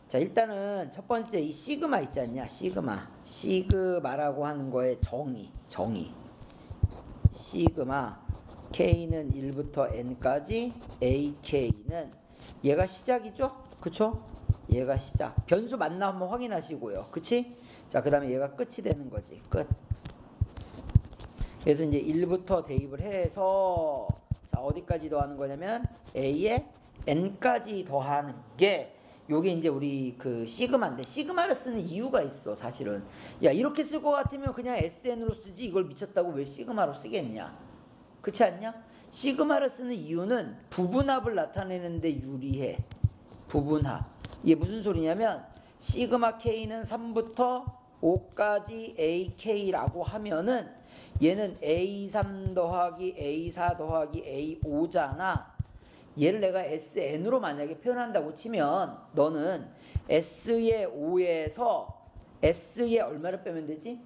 자, 일단은 첫 번째 이 시그마 있지 않냐? 시그마라고 하는 거의 정의. 시그마 K는 1부터 N까지 AK는 얘가 시작이죠? 그쵸? 얘가 시작. 변수 맞나 한번 확인하시고요. 그치? 자, 그 다음에 얘가 끝이 되는 거지. 끝. 그래서 이제 1부터 대입을 해서 자, 어디까지 더하는 거냐면 A에 N까지 더하는 게 요게 이제 우리 그 시그마인데, 시그마를 쓰는 이유가 있어. 사실은 야, 이렇게 쓸 것 같으면 그냥 SN으로 쓰지 이걸 미쳤다고 왜 시그마로 쓰겠냐. 그렇지 않냐? 시그마를 쓰는 이유는 부분합을 나타내는데 유리해. 부분합. 이게 무슨 소리냐면 시그마 K는 3부터 5까지 AK라고 하면은 얘는 A3 더하기 A4 더하기 A5잖아. 얘를 내가 SN으로 만약에 표현한다고 치면 너는 S의 5에서 S의 얼마를 빼면 되지?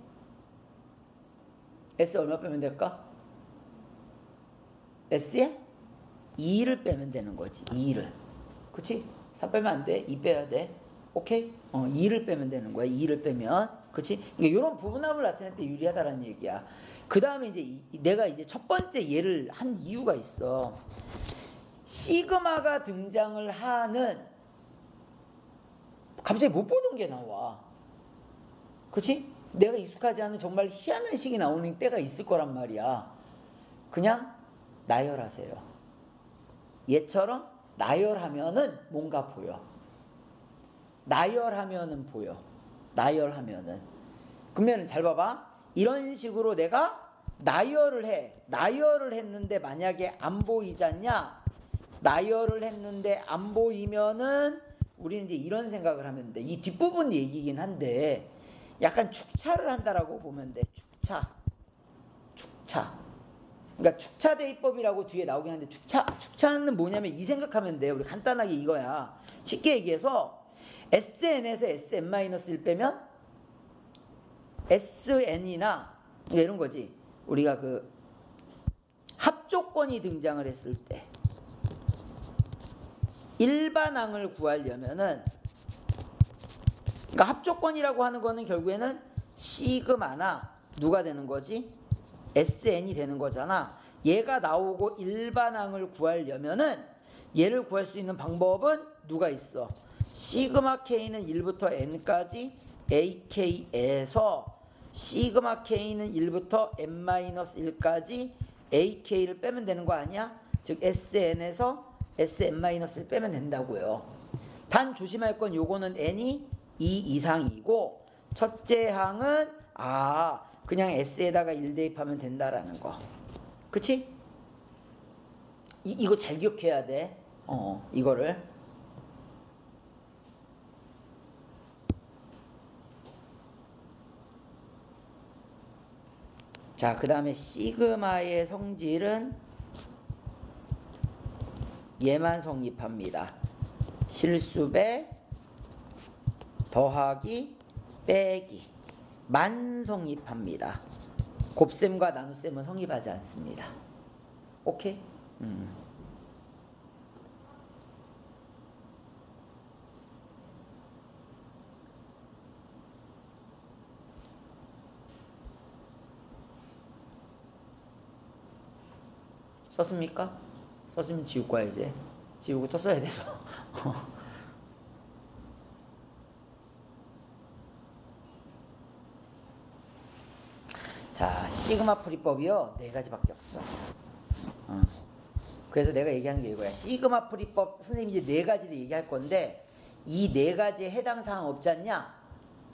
S 얼마 빼면 될까? S에 2를 빼면 되는 거지. 2를. 그치? 3 빼면 안 돼. 2 빼야 돼. 오케이? 2를 빼면 되는 거야. 2를 빼면. 그치? 그러니까 이런 부분합을 나타낼 때 유리하다는 얘기야. 그 다음에 이제 내가 이제 첫 번째 예를 한 이유가 있어. 시그마가 등장을 하는 갑자기 못 보던 게 나와. 그치? 내가 익숙하지 않은 정말 희한한 식이 나오는 때가 있을 거란 말이야. 그냥 나열하세요. 얘처럼 나열하면은 뭔가 보여. 나열하면은 보여. 나열하면은. 그러면 잘 봐봐. 이런 식으로 내가 나열을 해. 나열을 했는데 만약에 안 보이잖냐? 나열을 했는데 안 보이면은 우리는 이제 이런 생각을 하면 돼. 이 뒷부분 얘기긴 한데 약간 축차를 한다라고 보면 돼. 축차. 그러니까 축차 대입법이라고 뒤에 나오긴 하는데 축차는 뭐냐면 이 생각하면 돼. 우리 간단하게 이거야. 쉽게 얘기해서 SN에서 SN-1 빼면 SN이나 그러니까 이런 거지. 우리가 그 합조건이 등장을 했을 때 일반항을 구하려면은 그러니까 합조건이라고 하는 거는 결국에는 시그마나 누가 되는 거지? SN이 되는 거잖아. 얘가 나오고 일반항을 구하려면은 얘를 구할 수 있는 방법은 누가 있어? 시그마 K는 1부터 N까지 AK에서 시그마 K는 1부터 N-1까지 AK를 빼면 되는 거 아니야? 즉 SN에서 SN-을 빼면 된다고요. 단 조심할 건 요거는 N이 2 이상이고 첫째 항은 그냥 S에다가 1 대입하면 된다라는 거. 그치? 이거 잘 기억해야 돼. 이거를. 자, 그 다음에 시그마의 성질은 얘만 성립합니다. 실수배, 더하기, 빼기 만 성립합니다. 곱셈과 나눗셈은 성립하지 않습니다. 오케이? 썼습니까? 썼으면 지울 거야 이제. 지우고 또 써야 돼서. 자, 시그마 풀이법이요 4가지밖에 없어. 그래서 내가 얘기한 게 이거야. 시그마 풀이법 선생님이 이제 4가지를 얘기할 건데 이 4가지에 해당 사항 없지 않냐?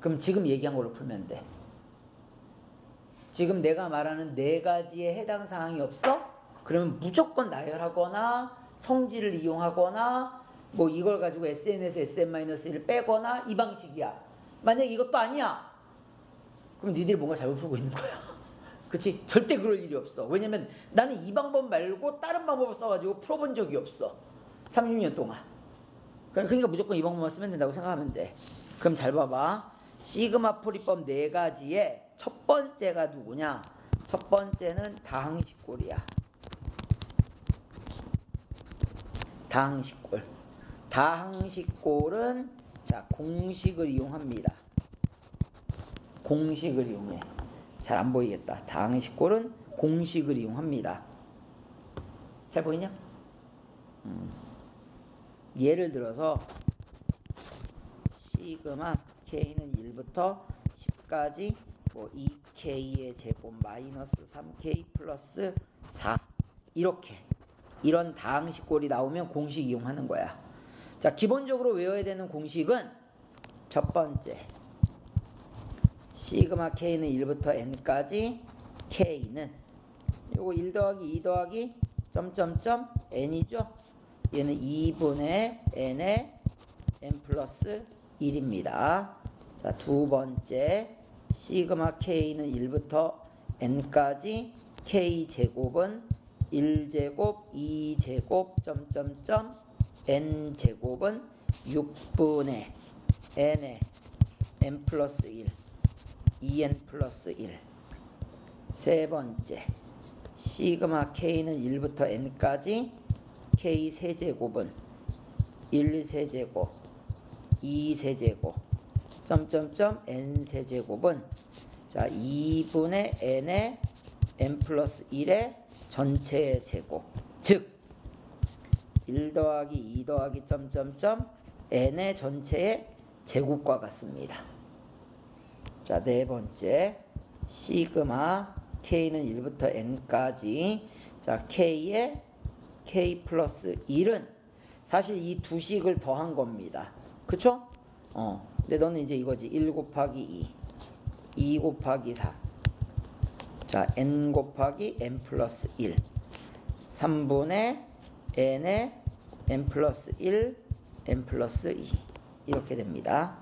그럼 지금 얘기한 걸로 풀면 돼. 지금 내가 말하는 4가지에 해당 사항이 없어? 그러면 무조건 나열하거나 성질을 이용하거나 뭐 이걸 가지고 SN에서 SN-1을 빼거나 이 방식이야. 만약 이것도 아니야. 그럼 니들이 뭔가 잘못 풀고 있는 거야. 그치? 절대 그럴 일이 없어. 왜냐면 나는 이 방법 말고 다른 방법을 써가지고 풀어본 적이 없어. 30년 동안. 그러니까 무조건 이 방법만 쓰면 된다고 생각하면 돼. 그럼 잘 봐봐. 시그마 풀이법 4가지에 첫 번째가 누구냐? 첫 번째는 다항식골이야. 다항식골. 다항식골은 자 자, 공식을 이용합니다. 공식을 이용해. 잘 안 보이겠다. 다항식꼴은 공식을 이용합니다. 잘 보이냐? 예를 들어서 시그마 k는 1부터 10까지 뭐 2k의 제곱 마이너스 3k 플러스 4 이렇게 이런 다항식꼴이 나오면 공식 이용하는 거야. 자, 기본적으로 외워야 되는 공식은 첫 번째 시그마 k는 1부터 n까지 k는 요거 1 더하기 2 더하기 점점점 n이죠. 얘는 2분의 n의 n 플러스 1입니다. 자, 두 번째 시그마 k는 1부터 n까지 k제곱은 1제곱 2제곱 점점점 n제곱은 6분의 n의 n 플러스 1 2n 플러스 1. 세 번째 시그마 k는 1부터 n까지 k 세제곱은 1세제곱 2세제곱 점점점 n 세제곱은 자 2분의 n의 n 플러스 1의 전체의 제곱, 즉 1 더하기 2 더하기 점점점 n의 전체의 제곱과 같습니다. 자, 네 번째 시그마 k는 1부터 n까지 자 k의 k 플러스 1은 사실 이 두 식을 더한 겁니다. 그쵸? 근데 너는 이제 이거지. 1 곱하기 2 2 곱하기 4 자 n 곱하기 n 플러스 1 3분의 n의 n 플러스 1 n 플러스 2 이렇게 됩니다.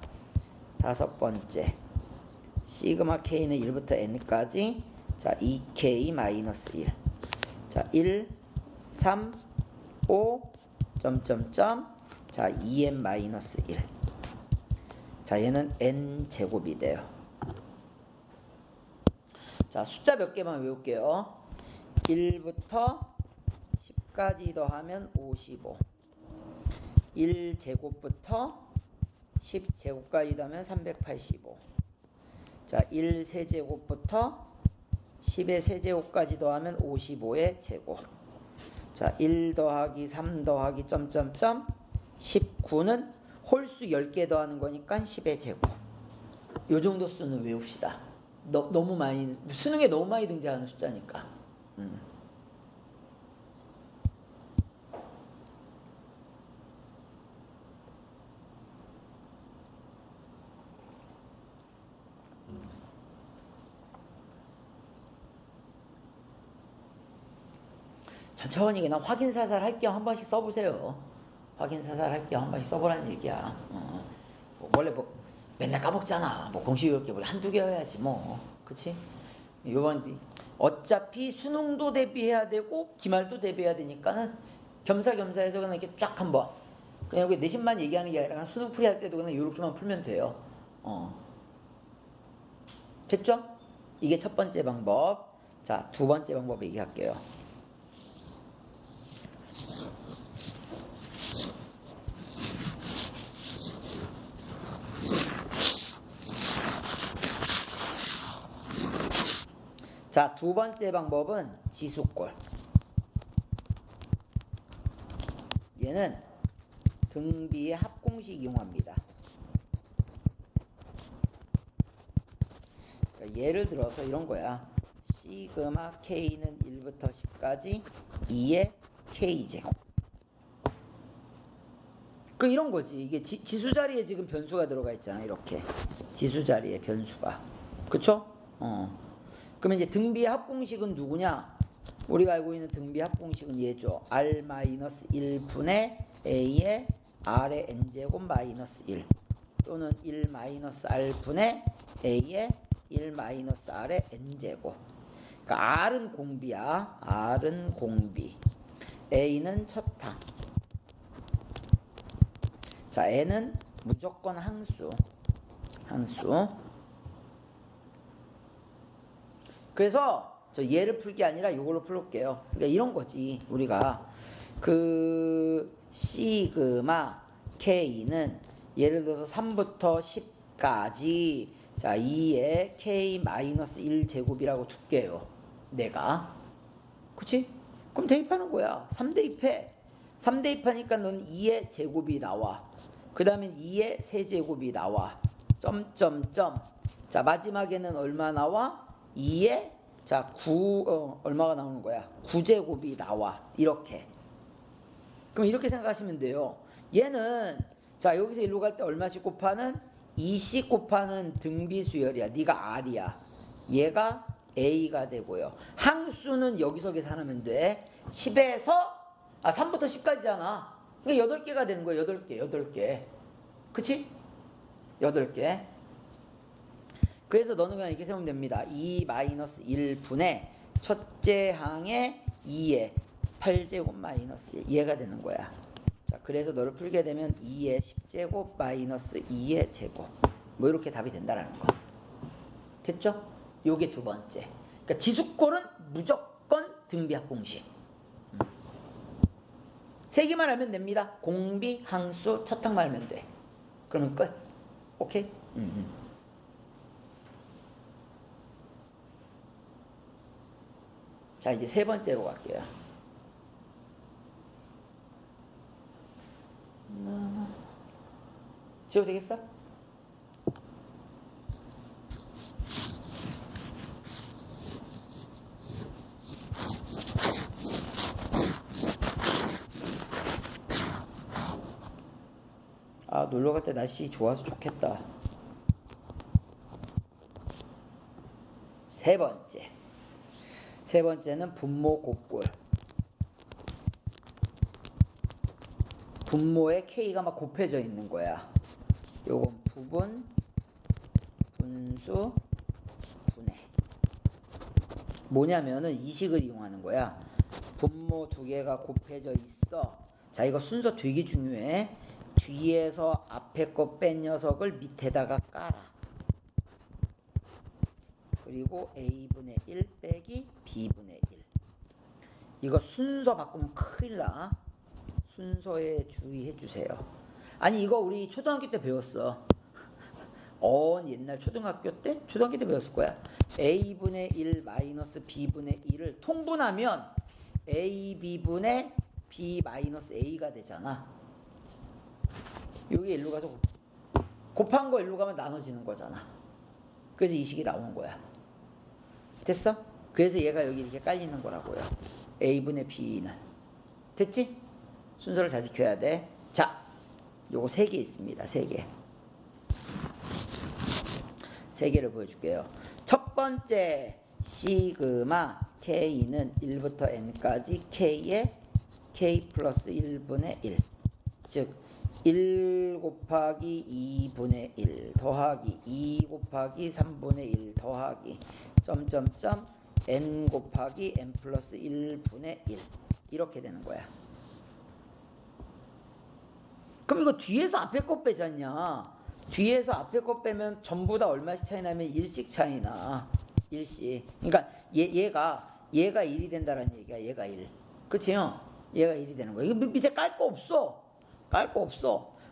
다섯 번째 시그마 k는 1부터 n까지 자 2k 마이너스 1 자 1 3 5 점점점 자 2n 마이너스 1 자 얘는 n 제곱이 돼요. 자 숫자 몇 개만 외울게요. 1부터 10까지 더하면 55 1제곱부터 10제곱까지 더하면 385 자 1세제곱부터 10의 세제곱까지 더하면 55의 제곱 자 1 더하기 3 더하기 점점점 19는 홀수 10개 더하는 거니까 10의 제곱 요 정도 수는 외웁시다. 너무 많이 수능에 너무 많이 등장하는 숫자니까. 천천히 그냥 확인사살 할 겸 한 번씩 써보세요. 확인사살 할 겸 한 번씩 써보라는 얘기야. 뭐 원래 뭐 맨날 까먹잖아. 뭐 공식 외울 게 원래 한두 개여야지 뭐. 그치? 요번 어차피 수능도 대비해야 되고 기말도 대비해야 되니까는 겸사겸사해서 그냥 이렇게 쫙 한번 그냥 여기 내신만 얘기하는 게 아니라 수능 풀이 할 때도 그냥 이렇게만 풀면 돼요. 됐죠? 이게 첫 번째 방법. 자, 두 번째 방법 얘기할게요. 자, 두 번째 방법은 지수꼴. 얘는 등비의 합공식 이용합니다. 그러니까 예를 들어서 이런 거야. 시그마 k는 1부터 10까지 2의 k제곱. 그 이런 거지. 이게 지수 자리에 지금 변수가 들어가 있잖아. 이렇게 지수 자리에 변수가. 그쵸? 그러면 이제 등비의 합공식은 누구냐? 우리가 알고 있는 등비의 합공식은 얘죠. r-1분의 a의 r의 n제곱 마이너스 1 또는 1-r분의 a의 1-r의 n제곱. 그러니까 r은 공비야. r은 공비. a는 첫항. 자, n은 무조건 항수. 그래서 저 얘를 풀 게 아니라 이걸로 풀게요. 그러니까 이런 거지. 우리가 그 시그마 k는 예를 들어서 3부터 10까지 자 2에 k-1 제곱이라고 둘게요. 내가 그치? 그럼 대입하는 거야. 3 대입해. 3 대입하니까 넌 2의 제곱이 나와. 그 다음에 2의 세제곱이 나와. 점점점. 자 마지막에는 얼마 나와? 2의 자 9 얼마가 나오는 거야? 9제곱이 나와. 이렇게. 그럼 이렇게 생각하시면 돼요. 얘는 자 여기서 일로 갈 때 얼마씩 곱하는? 2씩 곱하는 등비수열이야. 네가 R이야. 얘가 A가 되고요. 항수는 여기서 계산하면 돼. 10에서 3부터 10까지잖아. 그러니까 8개가 되는 거야. 8개. 그치? 8개. 그래서 너는 그냥 이렇게 세우면 됩니다. 2-1분의 첫째 항의 2의 8제곱 마이너스 1. 얘가 되는 거야. 자, 그래서 너를 풀게 되면 2의 10제곱 마이너스 2의 제곱. 뭐 이렇게 답이 된다라는 거. 됐죠? 요게 두 번째. 그러니까 지수꼴은 무조건 등비합 공식. 세 개만 알면 됩니다. 공비, 항수, 첫 항만 알면 돼. 그러면 끝. 오케이? 자, 이제 세 번째로 갈게요. 지워도 되겠어? 놀러 갈 때 날씨 좋아서 좋겠다. 세 번째는 분모 곱골. 분모에 K가 막 곱해져 있는 거야. 요건 부분, 분수, 분해. 뭐냐면은 이 식을 이용하는 거야. 분모 두 개가 곱해져 있어. 자, 이거 순서 되게 중요해. 뒤에서 앞에 거 뺀 녀석을 밑에다가 깔아. 그리고 A분의 1 빼기 B분의 1. 이거 순서 바꾸면 큰일 나. 순서에 주의해 주세요. 아니 이거 우리 초등학교 때 배웠어. 옛날 초등학교 때 배웠을 거야. A분의 1 마이너스 B분의 1을 통분하면 AB분의 B 마이너스 A가 되잖아. 여기 일로 가서 곱한 거 일로 가면 나눠지는 거잖아. 그래서 이 식이 나오는 거야. 됐어? 그래서 얘가 여기 이렇게 깔리는 거라고요. A분의 B는. 됐지? 순서를 잘 지켜야 돼. 자, 요거 3개 있습니다. 3개. 3개를 보여줄게요. 첫 번째 시그마 K는 1부터 N까지 K의 K 플러스 1분의 1. 즉 1 곱하기 2분의 1 더하기 2 곱하기 3분의 1 더하기 점점점 N 곱하기 N 플러스 1분의 1 이렇게 되는 거야. 그럼 이거 뒤에서 앞에 거 빼잖냐. 뒤에서 앞에 거 빼면 전부 다 얼마씩 차이 나면 1씩 차이 나. 1씩. 그러니까 얘가 1이 된다는 얘기야. 얘가 1. 그치요? 얘가 1이 되는 거야. 이거 밑에 깔 거 없어.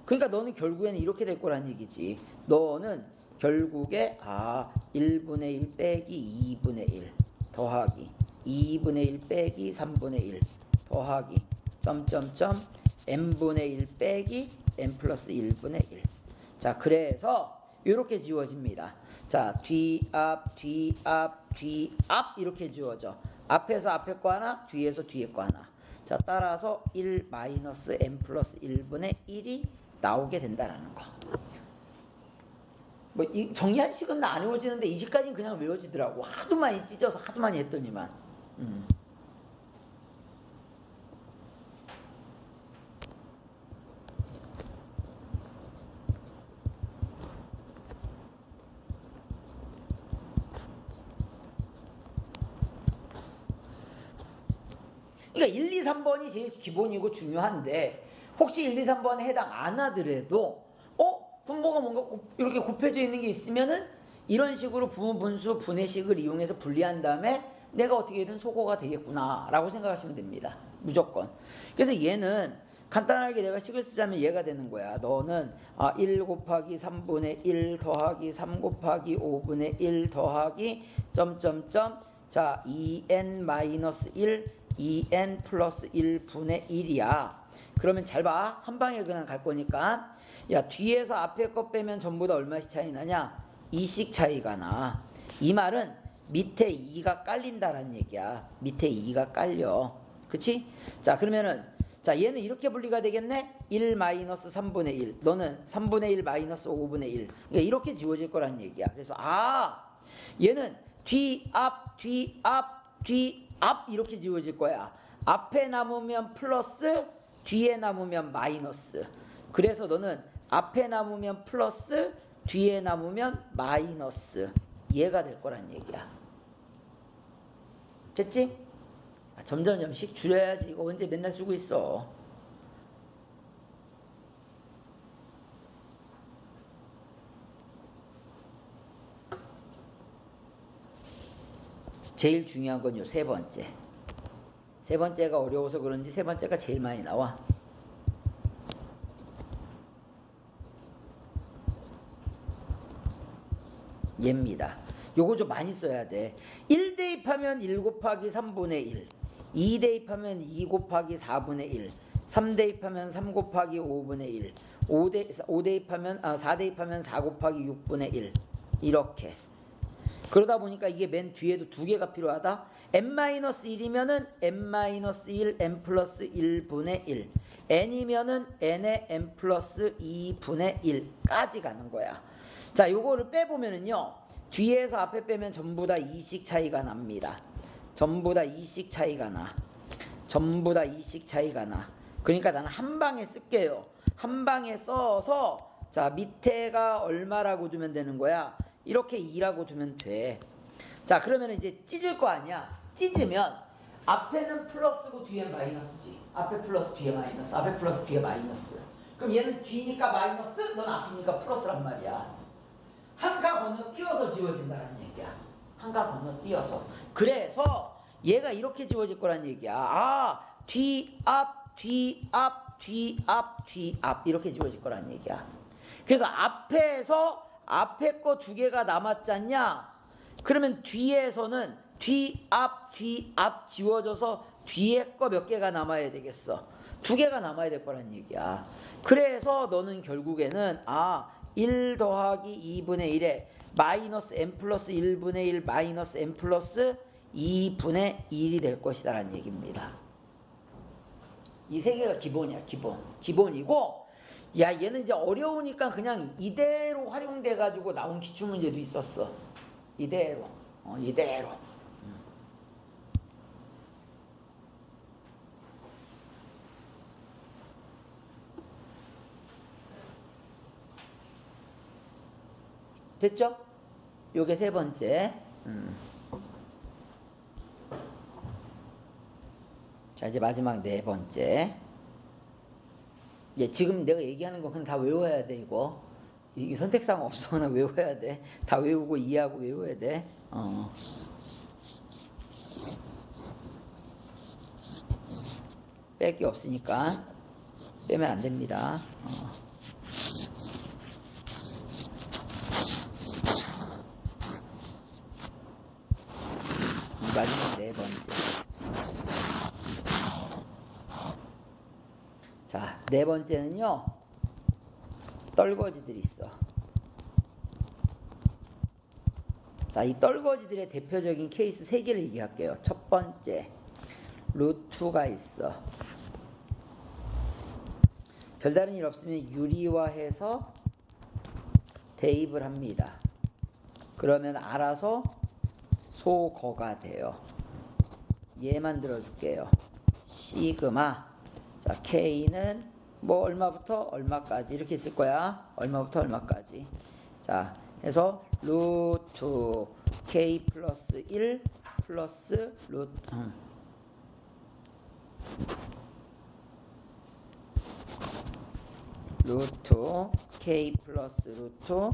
그러니까 너는 결국에는 이렇게 될 거란 얘기지. 너는 결국에 1분의 1 빼기 2분의 1 더하기 2분의 1 빼기 3분의 1 더하기 점점점 n분의 1 빼기 n 플러스 1분의 1. 자, 그래서 이렇게 지워집니다. 자, 뒤앞 이렇게 지워져. 앞에서 앞에 거 하나, 뒤에서 뒤에 거 하나. 자, 따라서 1 마이너스 n 플러스 1분의 1이 나오게 된다라는 거. 뭐 이 정리한 식은 안 외워지는데 이 식까지는 그냥 외워지더라고. 하도 많이 찢어서 하도 많이 했더니만. 그러니까 1, 2, 3번이 제일 기본이고 중요한데 혹시 1, 2, 3번에 해당 안 하더라도 분모가 뭔가 이렇게 곱해져 있는 게 있으면은 이런 식으로 부분, 분수, 분해식을 이용해서 분리한 다음에 내가 어떻게든 소거가 되겠구나 라고 생각하시면 됩니다. 무조건. 그래서 얘는 간단하게 내가 식을 쓰자면 얘가 되는 거야. 너는 1 곱하기 3분의 1 더하기 3 곱하기 5분의 1 더하기 점점점 자 2n-1 2n 플러스 1분의 1이야. 그러면 잘 봐. 한 방에 그냥 갈 거니까. 야, 뒤에서 앞에 거 빼면 전부 다 얼마씩 차이 나냐? 2씩 차이가 나. 이 말은 밑에 2가 깔린다라는 얘기야. 밑에 2가 깔려. 그치? 자, 그러면은 자, 얘는 이렇게 분리가 되겠네? 1 마이너스 3분의 1. 너는 3분의 1 마이너스 5분의 1. 그러니까 이렇게 지워질 거란 얘기야. 그래서 얘는 뒤, 앞, 뒤, 앞, 뒤, 앞 이렇게 지워질 거야. 앞에 남으면 플러스, 뒤에 남으면 마이너스. 그래서 너는 앞에 남으면 플러스, 뒤에 남으면 마이너스. 얘가 될 거란 얘기야. 됐지? 점점씩 줄여야지. 이거 언제 맨날 쓰고 있어. 제일 중요한 건 요 세 번째. 세 번째가 어려워서 그런지 세 번째가 제일 많이 나와. 얘입니다. 요거 좀 많이 써야 돼. 1 대입하면 1 곱하기 3분의 1. 2 대입하면 2 곱하기 4분의 1. 3 대입하면 3 곱하기 5분의 1. 4 대입하면 4 곱하기 6분의 1. 이렇게. 그러다 보니까 이게 맨 뒤에도 두 개가 필요하다. n-1이면은 n-1 n 플러스 1분의 1. n이면은 n의 n 플러스 2분의 1까지 가는 거야. 자, 요거를 빼보면은요. 뒤에서 앞에 빼면 전부 다 2씩 차이가 납니다. 전부 다 2씩 차이가 나. 전부 다 2씩 차이가 나. 그러니까 나는 한 방에 쓸게요. 한 방에 써서 자, 밑에가 얼마라고 두면 되는 거야? 이렇게 2라고 두면 돼. 자, 그러면 이제 찢을 거 아니야? 찢으면 앞에는 플러스고 뒤에 마이너스지. 앞에 플러스 뒤에 마이너스. 앞에 플러스 뒤에 마이너스. 그럼 얘는 뒤니까 마이너스, 넌 앞이니까 플러스란 말이야. 한 가 건너뛰어서 지워진다는 얘기야. 한 가 건너뛰어서. 그래서 얘가 이렇게 지워질 거란 얘기야. 뒤, 앞, 뒤, 앞, 뒤, 앞, 뒤, 앞 이렇게 지워질 거란 얘기야. 그래서 앞에서 앞에 거 두 개가 남았잖냐? 그러면 뒤에서는 뒤, 앞 지워져서 뒤에 거 몇 개가 남아야 되겠어? 두 개가 남아야 될 거란 얘기야. 그래서 너는 결국에는 1 더하기 2분의 1에 마이너스 n 플러스 1분의 1 마이너스 n 플러스 2분의 1이 될 것이다 라는 얘기입니다. 이 세 개가 기본이야. 기본이고 야, 얘는 이제 어려우니까 그냥 이대로 활용돼 가지고 나온 기출문제도 있었어. 이대로. 이대로. 됐죠? 요게 세 번째. 자, 이제 마지막 네 번째. 지금 내가 얘기하는 거 그냥 다 외워야 돼, 이거. 이게 선택사항 없어. 그냥 외워야 돼. 다 외우고 이해하고 외워야 돼. 뺄 게 없으니까 빼면 안 됩니다. 마지막 네 번째. 자, 네 번째는요. 떨거지들이 있어. 자, 이 떨거지들의 대표적인 케이스 3개를 얘기할게요. 첫 번째, 루트가 있어. 별다른 일 없으면 유리화해서 대입을 합니다. 그러면 알아서 소거가 돼요. 얘 만들어 줄게요. 시그마. 자, K는 뭐 얼마부터 얼마까지 이렇게 있을 거야. 얼마부터 얼마까지. 자, 해서 루트 K 플러스 1 플러스 루트 K 플러스 루트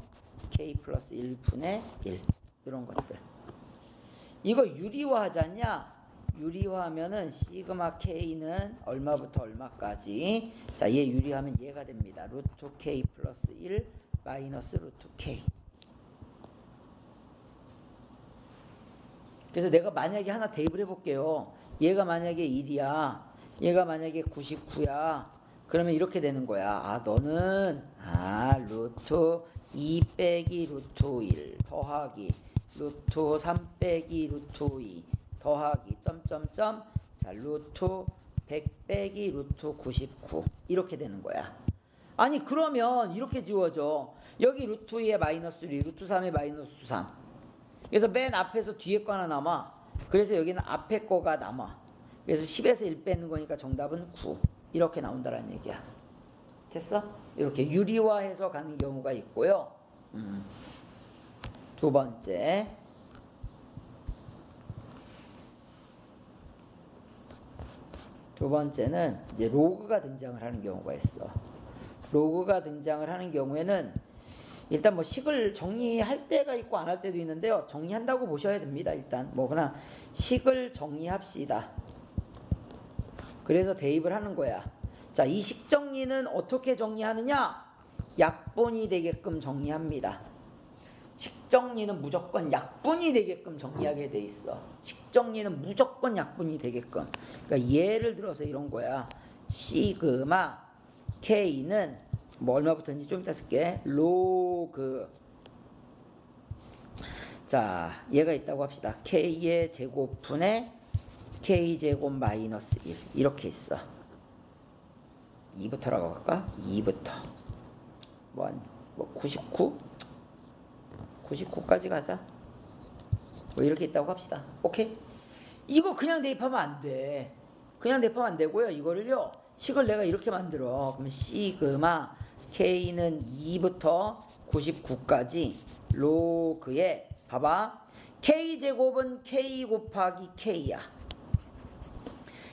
K 플러스 1분의 1 이런 것들. 이거 유리화 하잖냐? 유리화하면은 시그마 K는 얼마부터 얼마까지? 자, 얘 유리하면 얘가 됩니다. 루트 K 플러스 1 마이너스 루트 K. 그래서 내가 만약에 하나 대입을 해볼게요. 얘가 만약에 1이야. 얘가 만약에 99야. 그러면 이렇게 되는 거야. 아, 너는 루트 2 빼기 루트 1 더하기 루트 3 빼기 루트 2 더하기 점점점 자 루트 100 빼기 루트 99 이렇게 되는 거야. 아니 그러면 이렇게 지워져. 여기 루트 2에 마이너스 2 루트 3에 마이너스 3. 그래서 맨 앞에서 뒤에 거 하나 남아. 그래서 여기는 앞에 거가 남아. 그래서 10에서 1 빼는 거니까 정답은 9 이렇게 나온다는 얘기야. 됐어? 이렇게 유리화해서 가는 경우가 있고요. 두 번째, 두 번째는 이제 로그가 등장을 하는 경우가 있어. 로그가 등장을 하는 경우에는 일단 뭐 식을 정리할 때가 있고 안 할 때도 있는데요. 정리한다고 보셔야 됩니다. 일단 뭐 그냥 식을 정리합시다. 그래서 대입을 하는 거야. 자, 이 식 정리는 어떻게 정리하느냐? 약분이 되게끔 정리합니다. 식 정리는 무조건 약분이 되게끔 정리하게 돼 있어. 식 정리는 무조건 약분이 되게끔. 그러니까 예를 들어서 이런 거야. 시그마 K는 뭐 얼마부터인지 좀 이따 쓸게. 로그. 자, 얘가 있다고 합시다. K의 제곱분의 K제곱 마이너스 1 이렇게 있어. 2부터라고 할까? 2부터 뭐 99? 99까지 가자. 뭐 이렇게 있다고 합시다. 오케이? 이거 그냥 대입하면 안 돼. 그냥 대입하면 안 되고요. 이거를요. 식을 내가 이렇게 만들어. 그러면 시그마 K는 2부터 99까지 로그에 봐봐. K제곱은 K 곱하기 K야.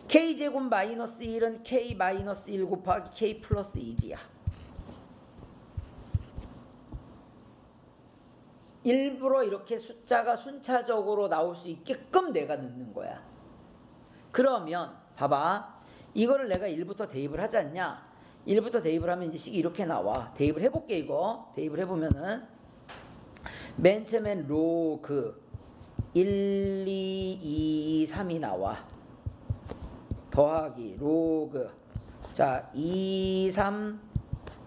K제곱 마이너스 1은 K 마이너스 1 곱하기 K 플러스 1이야. 일부러 이렇게 숫자가 순차적으로 나올 수 있게끔 내가 넣는 거야. 그러면 봐봐. 이거를 내가 1부터 대입을 하지 않냐? 1부터 대입을 하면 이제 식이 이렇게 나와. 대입을 해볼게 이거. 대입을 해보면은 맨 처음엔 로그 1, 2, 2, 3이 나와. 더하기 로그 자 2, 3,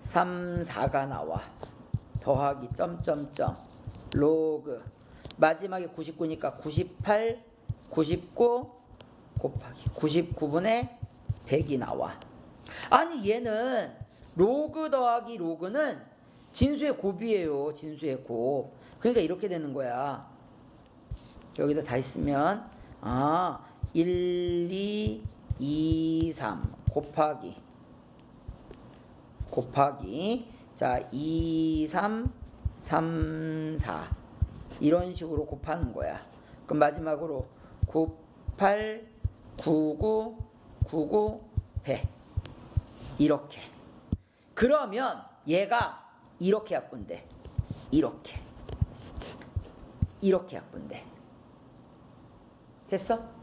3, 4가 나와. 더하기 점점점 로그 마지막에 99니까 98, 99 곱하기 99분의 100이 나와. 아니 얘는 로그 더하기 로그는 진수의 곱이에요. 진수의 곱. 그러니까 이렇게 되는 거야. 여기다 다 있으면 1, 2, 2, 3 곱하기 자 2, 3, 3, 4 이런 식으로 곱하는 거야. 그럼 마지막으로 98, 99, 99, 100 이렇게. 그러면 얘가 이렇게 약분돼. 이렇게 약분돼. 됐어?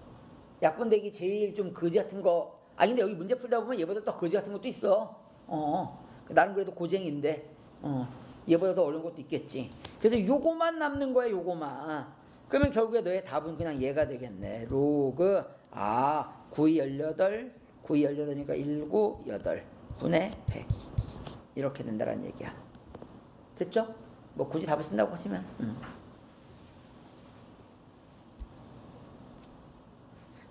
약분되기 제일 좀 거지 같은 거. 근데 여기 문제 풀다 보면 얘보다 더 거지 같은 것도 있어. 나는 그래도 고쟁인데 얘보다 더 어려운 것도 있겠지. 그래서 요거만 남는 거야. 요거만. 그러면 결국에 너의 답은 그냥 얘가 되겠네. 로그 9이 18 9이 18이니까 19, 8 분의 100 이렇게 된다는 얘기야. 됐죠? 뭐 굳이 답을 쓴다고 하시면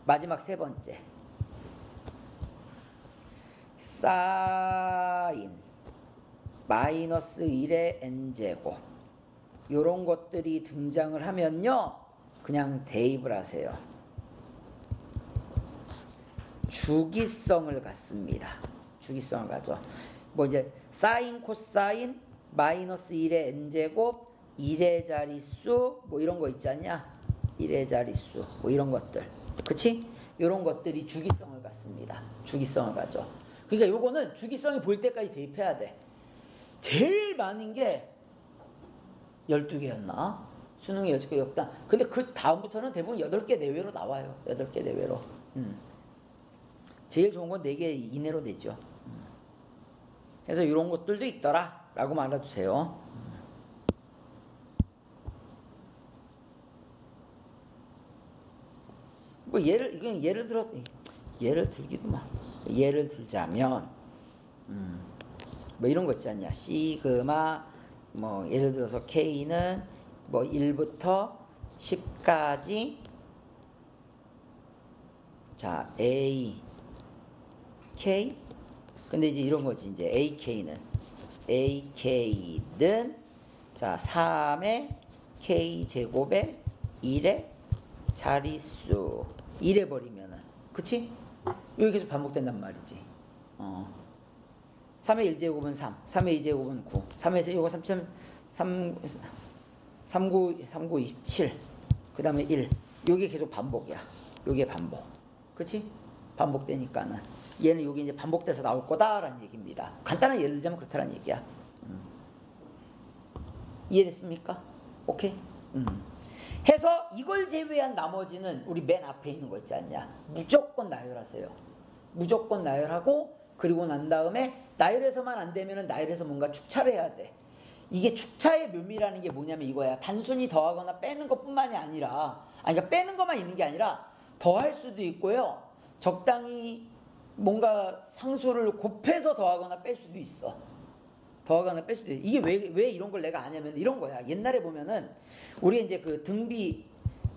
마지막 세 번째 사인 마이너스 1의 n제곱 요런 것들이 등장을 하면요 그냥 대입을 하세요. 주기성을 갖습니다. 주기성을 가져. 뭐 이제 사인 코사인 마이너스 1의 n제곱 1의 자릿수 뭐 이런 거 있지 않냐? 1의 자릿수 뭐 이런 것들. 그치? 이런 것들이 주기성을 갖습니다. 주기성을 가져. 그러니까 요거는 주기성이 보일 때까지 대입해야 돼. 제일 많은 게 12개였나? 수능의 여지껏 역단. 근데 그 다음부터는 대부분 8개 내외로 나와요. 8개 내외로. 제일 좋은 건 4개 이내로 되죠. 그래서 이런 것들도 있더라 라고 말해주세요. 뭐 예를 들기도 뭐 예를 들자면 뭐 이런 거 있지 않냐. 시그마 뭐 예를 들어서 K는 뭐 1부터 10까지 자 A K 근데 이제 이런 거지. 이제 AK는 자 3의 K 제곱에 1의 자릿수 1해 버리면은 그치? 여기 계속 반복된단 말이지. 3의 1제곱은 3, 3의 2제곱은 9, 3에서 이거 39, 27, 그 다음에 1. 요게 계속 반복이야. 요게 반복. 그치? 반복되니까는. 얘는 여기 이제 반복돼서 나올 거다라는 얘기입니다. 간단한 예를 들자면 그렇다는 얘기야. 이해됐습니까? 오케이? 해서 이걸 제외한 나머지는 우리 맨 앞에 있는 거 있지 않냐. 무조건 나열하세요. 무조건 나열하고 그리고 난 다음에 나열해서만 안 되면은 나열해서 뭔가 축차를 해야 돼. 이게 축차의 묘미라는 게 뭐냐면 이거야. 단순히 더하거나 빼는 것뿐만이 아니라 그러니까 빼는 것만 있는 게 아니라 더할 수도 있고요. 적당히 뭔가 상수를 곱해서 더하거나 뺄 수도 있어. 더하거나 뺄 수도 있어. 이게 왜 이런 걸 내가 아냐면 이런 거야. 옛날에 보면은 우리 이제 그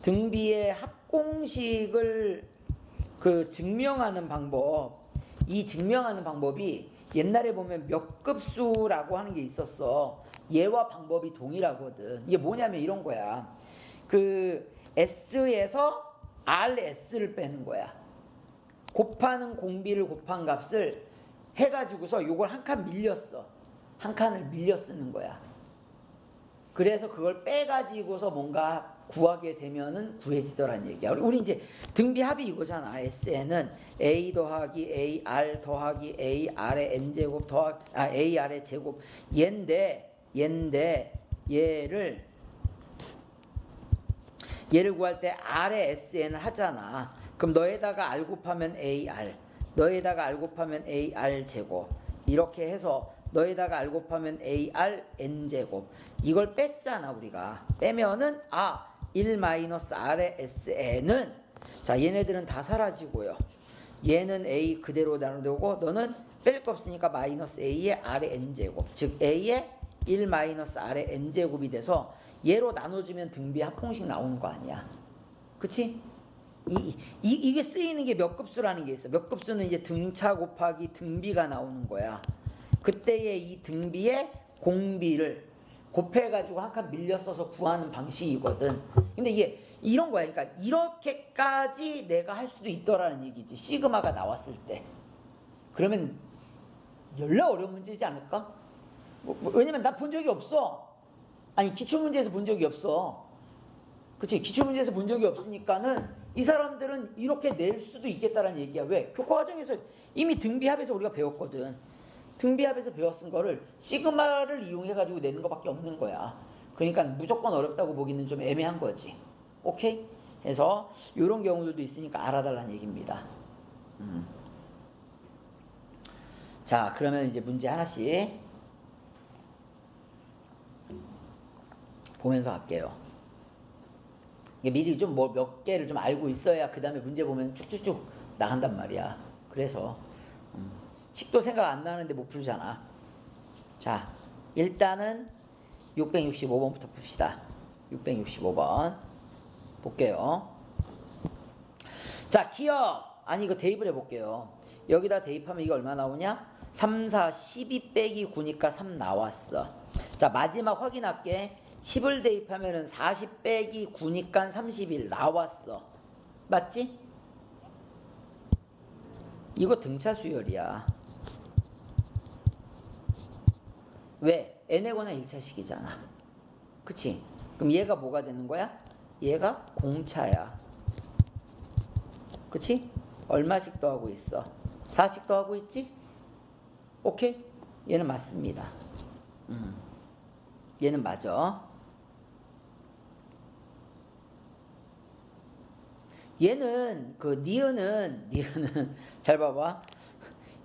등비의 합공식을 그 증명하는 방법, 이 증명하는 방법이 옛날에 보면 몇 급수라고 하는 게 있었어. 얘와 방법이 동일하거든. 이게 뭐냐면 이런 거야. 그 S에서 RS를 빼는 거야. 곱하는 공비를 곱한 값을 해가지고서 요걸 한 칸 밀렸어. 한 칸을 밀려 쓰는 거야. 그래서 그걸 빼가지고서 뭔가 구하게 되면은 구해지더란 얘기야. 우리 이제 등비합이 이거잖아. SN은 A 더하기 AR 더하기 AR의 N제곱 더하기 AR의 제곱 얘인데 얘를 구할 때 R의 SN을 하잖아. 그럼 너에다가 R 곱하면 AR 너에다가 R 곱하면 AR 제곱 이렇게 해서 너에다가 R 곱하면 AR N제곱 이걸 뺐잖아. 우리가 빼면은 1-R의 SN은 자 얘네들은 다 사라지고요. 얘는 A 그대로 나누고 너는 뺄 거 없으니까 마이너스 A의 R의 N제곱 즉 A의 1-R의 N제곱이 돼서 얘로 나눠주면 등비 합공식 나오는 거 아니야. 그치? 이게 쓰이는 게 몇 급수라는 게 있어. 몇 급수는 이제 등차 곱하기 등비가 나오는 거야. 그때의 이 등비의 공비를 곱해가지고 한 칸 밀려 써서 구하는 방식이거든. 근데 이게 이런 거야. 그러니까 이렇게까지 내가 할 수도 있더라는 얘기지. 시그마가 나왔을 때. 그러면 열나 어려운 문제이지 않을까? 왜냐면 나 본 적이 없어. 아니 기출문제에서 본 적이 없어. 그치? 기출문제에서 본 적이 없으니까는 이 사람들은 이렇게 낼 수도 있겠다라는 얘기야. 왜? 교과 과정에서 이미 등비합에서 우리가 배웠거든. 등비합에서 배웠은 거를 시그마를 이용해가지고 내는 것밖에 없는 거야. 그러니까 무조건 어렵다고 보기는 좀 애매한 거지. 오케이? 그래서 이런 경우들도 있으니까 알아달라는 얘기입니다. 자, 그러면 이제 문제 하나씩 보면서 할게요. 미리 좀 뭐 몇 개를 좀 알고 있어야 그 다음에 문제 보면 쭉쭉쭉 나간단 말이야. 그래서 식도 생각 안 나는데 못 풀잖아. 자, 일단은 665번부터 풉시다. 665번 볼게요. 자, 기억 아니 이거 대입을 해볼게요. 여기다 대입하면 이게 얼마 나오냐? 3, 4, 12 빼기 9니까 3 나왔어. 자, 마지막 확인할게. 10을 대입하면은 40 빼기 9니까 31 나왔어. 맞지? 이거 등차 수열이야. 왜? n에거나 1차식이잖아. 그치? 그럼 얘가 뭐가 되는 거야? 얘가 공차야. 그치? 얼마씩 더하고 있어? 4씩 더하고 있지? 오케이? 얘는 맞습니다. 얘는 맞아. 얘는 그 니은은 잘 봐봐.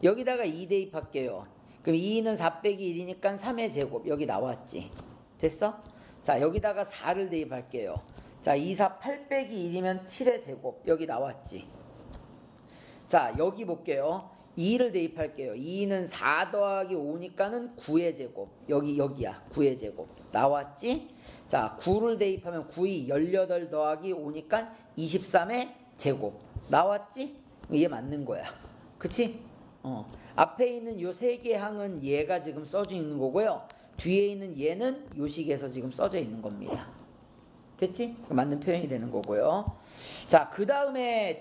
여기다가 2 대입할게요. 그럼 2는 4 빼기 1이니까 3의 제곱 여기 나왔지. 됐어? 자, 여기다가 4를 대입할게요. 자, 2, 4, 8 빼기 1이면 7의 제곱 여기 나왔지. 자, 여기 볼게요. 2를 대입할게요. 2는 4 더하기 5니까는 9의 제곱 여기야. 9의 제곱 나왔지? 자, 9를 대입하면 9이 18 더하기 5니까 23의 제곱 나왔지? 이게 맞는 거야. 그치? 앞에 있는 요 세 개 항은 얘가 지금 써져 있는 거고요. 뒤에 있는 얘는 요 식에서 지금 써져 있는 겁니다. 됐지? 맞는 표현이 되는 거고요. 자, 그 다음에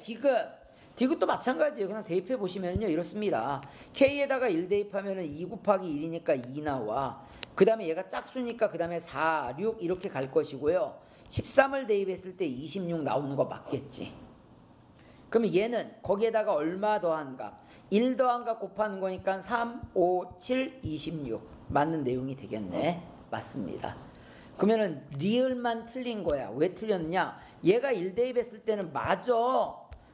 디귿도 마찬가지예요. 그냥 대입해 보시면요 이렇습니다. K에다가 1 대입하면은 2 곱하기 1이니까 2 나와. 그 다음에 얘가 짝수니까 그 다음에 4, 6 이렇게 갈 것이고요. 13을 대입했을 때 26 나오는 거 맞겠지. 그러면 얘는 거기에다가 얼마 더한 값? 1 더한 값 곱하는 거니까 3, 5, 7, 26 맞는 내용이 되겠네. 맞습니다. 그러면은 리을만 틀린 거야. 왜 틀렸냐? 얘가 1 대입했을 때는 맞아.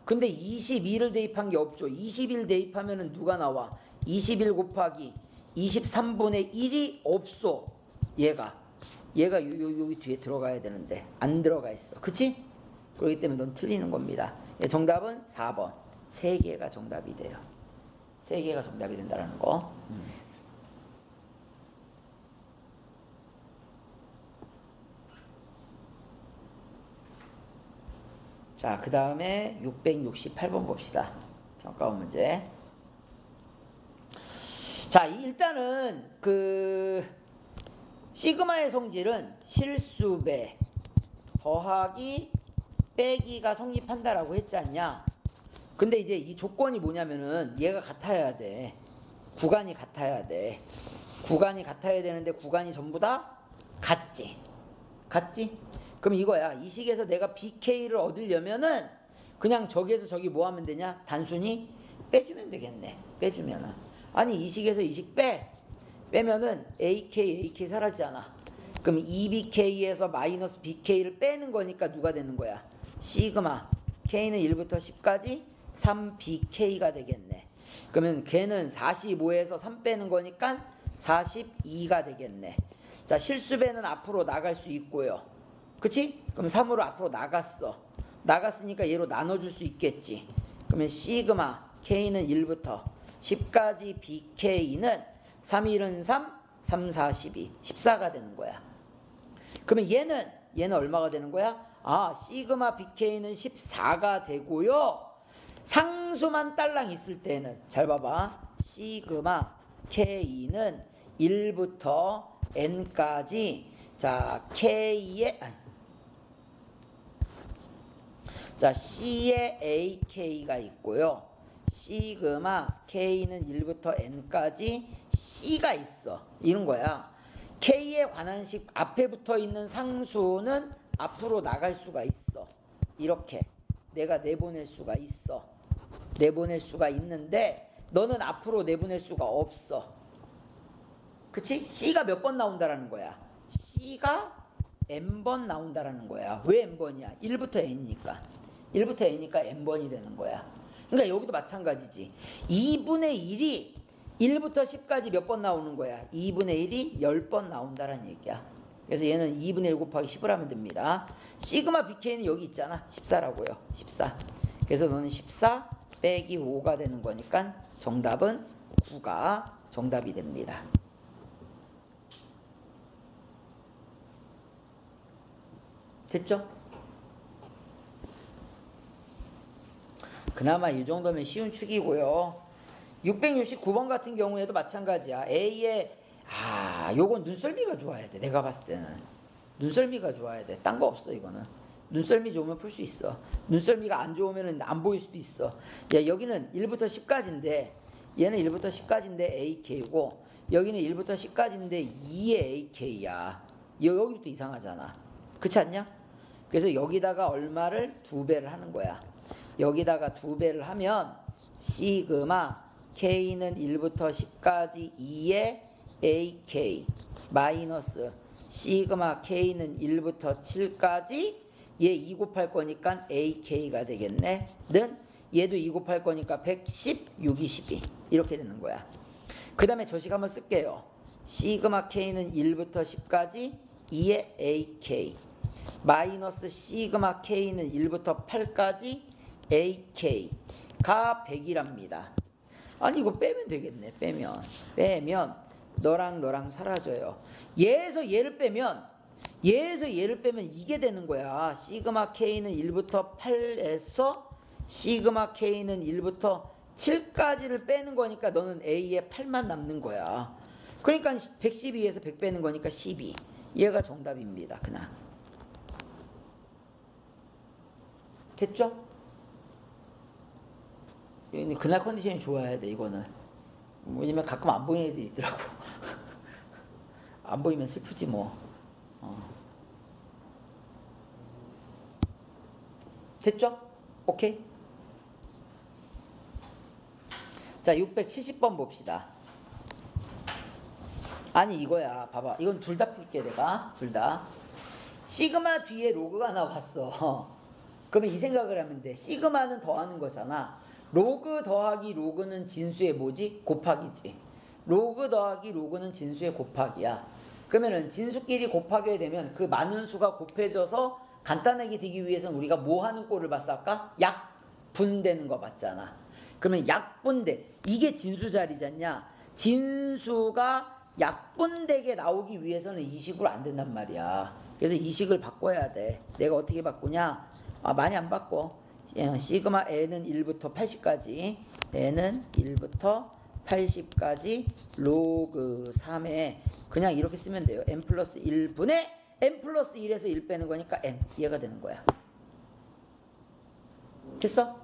근데 22를 대입한 게 없죠. 21 대입하면은 누가 나와? 21 곱하기 23분의 1이 없어. 얘가 여기 뒤에 들어가야 되는데 안 들어가 있어. 그치? 그렇기 때문에 넌 틀리는 겁니다. 정답은 4번. 3개가 정답이 돼요. 3개가 정답이 된다는 거. 자, 그 다음에 668번 봅시다. 평가원 문제. 자, 일단은 시그마의 성질은 실수배 더하기 빼기가 성립한다라고 했지 않냐? 근데 이제 이 조건이 뭐냐면은 얘가 같아야 돼. 구간이 같아야 돼. 구간이 같아야 되는데 구간이 전부 다 같지? 그럼 이거야. 이 식에서 내가 BK를 얻으려면은 그냥 저기에서 저기 뭐 하면 되냐? 단순히 빼주면 되겠네. 빼주면은. 아니 이 식에서 이 식 빼면은 AK 사라지잖아. 그럼 2BK에서 마이너스 BK를 빼는 거니까 누가 되는 거야? 시그마 K는 1부터 10까지 3BK가 되겠네. 그러면 걔는 45에서 3 빼는 거니까 42가 되겠네. 자, 실수배는 앞으로 나갈 수 있고요. 그치? 그럼 3으로 앞으로 나갔으니까 얘로 나눠줄 수 있겠지. 그러면 시그마 K는 1부터 10까지 BK는 3, 1은 3, 3, 4, 12 14가 되는 거야. 그러면 얘는 얼마가 되는 거야? 시그마 BK는 14가 되고요. 상수만 딸랑 있을 때는 잘 봐봐. 시그마 K는 1부터 N까지 C의 AK가 있고요. 시그마 K는 1부터 N까지 C가 있어. 이런 거야. K에 관한 식 앞에 붙어 있는 상수는 앞으로 나갈 수가 있어. 이렇게 내가 내보낼 수가 있어. 내보낼 수가 있는데 너는 앞으로 내보낼 수가 없어. 그치? C가 몇 번 나온다라는 거야? C가 N번 나온다라는 거야. 왜 N번이야? 1부터 N이니까. 1부터 N이니까 N번이 되는 거야. 그러니까 여기도 마찬가지지. 2분의 1이 1부터 10까지 몇 번 나오는 거야? 2분의 1이 10번 나온다라는 얘기야. 그래서 얘는 2분의 1 곱하기 10을 하면 됩니다. 시그마 BK는 여기 있잖아. 14라고요. 14. 그래서 너는 14 빼기 5가 되는 거니까 정답은 9가 정답이 됩니다. 됐죠? 그나마 이 정도면 쉬운 축이고요. 669번 같은 경우에도 마찬가지야. A에 요건 눈썰미가 좋아야 돼. 내가 봤을 때는 눈썰미가 좋아야 돼. 딴 거 없어. 이거는 눈썰미 좋으면 풀 수 있어. 눈썰미가 안 좋으면 안 보일 수도 있어. 야, 여기는 1부터 10까지인데 얘는 1부터 10까지인데 AK고 여기는 1부터 10까지인데 2의 AK야. 여기부터 이상하잖아. 그렇지 않냐? 그래서 여기다가 얼마를 2배를 하는 거야. 여기다가 2배를 하면 시그마 K는 1부터 10까지 2의 AK 마이너스 시그마 K는 1부터 7까지 얘 2 곱할 거니까 AK가 되겠네. 는 얘도 2 곱할 거니까 110, 6, 22 이렇게 되는 거야. 그 다음에 저식 한번 쓸게요. 시그마 K는 1부터 10까지 2의 AK 마이너스 시그마 K는 1부터 8까지 AK가 100이랍니다. 아니 이거 빼면 되겠네. 빼면 너랑 사라져요. 얘에서 얘를 빼면 이게 되는 거야. 시그마 K는 1부터 8에서 시그마 K는 1부터 7까지를 빼는 거니까 너는 A에 8만 남는 거야. 그러니까 112에서 100 빼는 거니까 12. 얘가 정답입니다. 그냥. 됐죠? 그날 컨디션이 좋아야 돼 이거는. 왜냐면 가끔 안 보이는 애들이 있더라고. 안 보이면 슬프지 뭐. 됐죠? 오케이? 자 670번 봅시다. 아니 이거야. 봐봐. 이건 둘 다 풀게 내가. 둘 다. 시그마 뒤에 로그가 나왔어. 그러면 이 생각을 하면 돼. 시그마는 더하는 거잖아. 로그 더하기 로그는 진수의 뭐지? 곱하기지. 로그 더하기 로그는 진수의 곱하기야. 그러면은 진수끼리 곱하게 되면 그 많은 수가 곱해져서 간단하게 되기 위해서는 우리가 뭐 하는 꼴을 봤어 아까? 약분되는 거 봤잖아. 그러면 약분돼. 이게 진수 자리잖냐? 진수가 약분되게 나오기 위해서는 이 식으로 안 된단 말이야. 그래서 이 식을 바꿔야 돼. 내가 어떻게 바꾸냐? 많이 안 바꿔. 시그마 n은 1부터 80까지 n은 1부터 80까지 로그 3에 그냥 이렇게 쓰면 돼요. n 플러스 1분의 n 플러스 1에서 1 빼는 거니까 n 얘가 되는 거야. 됐어?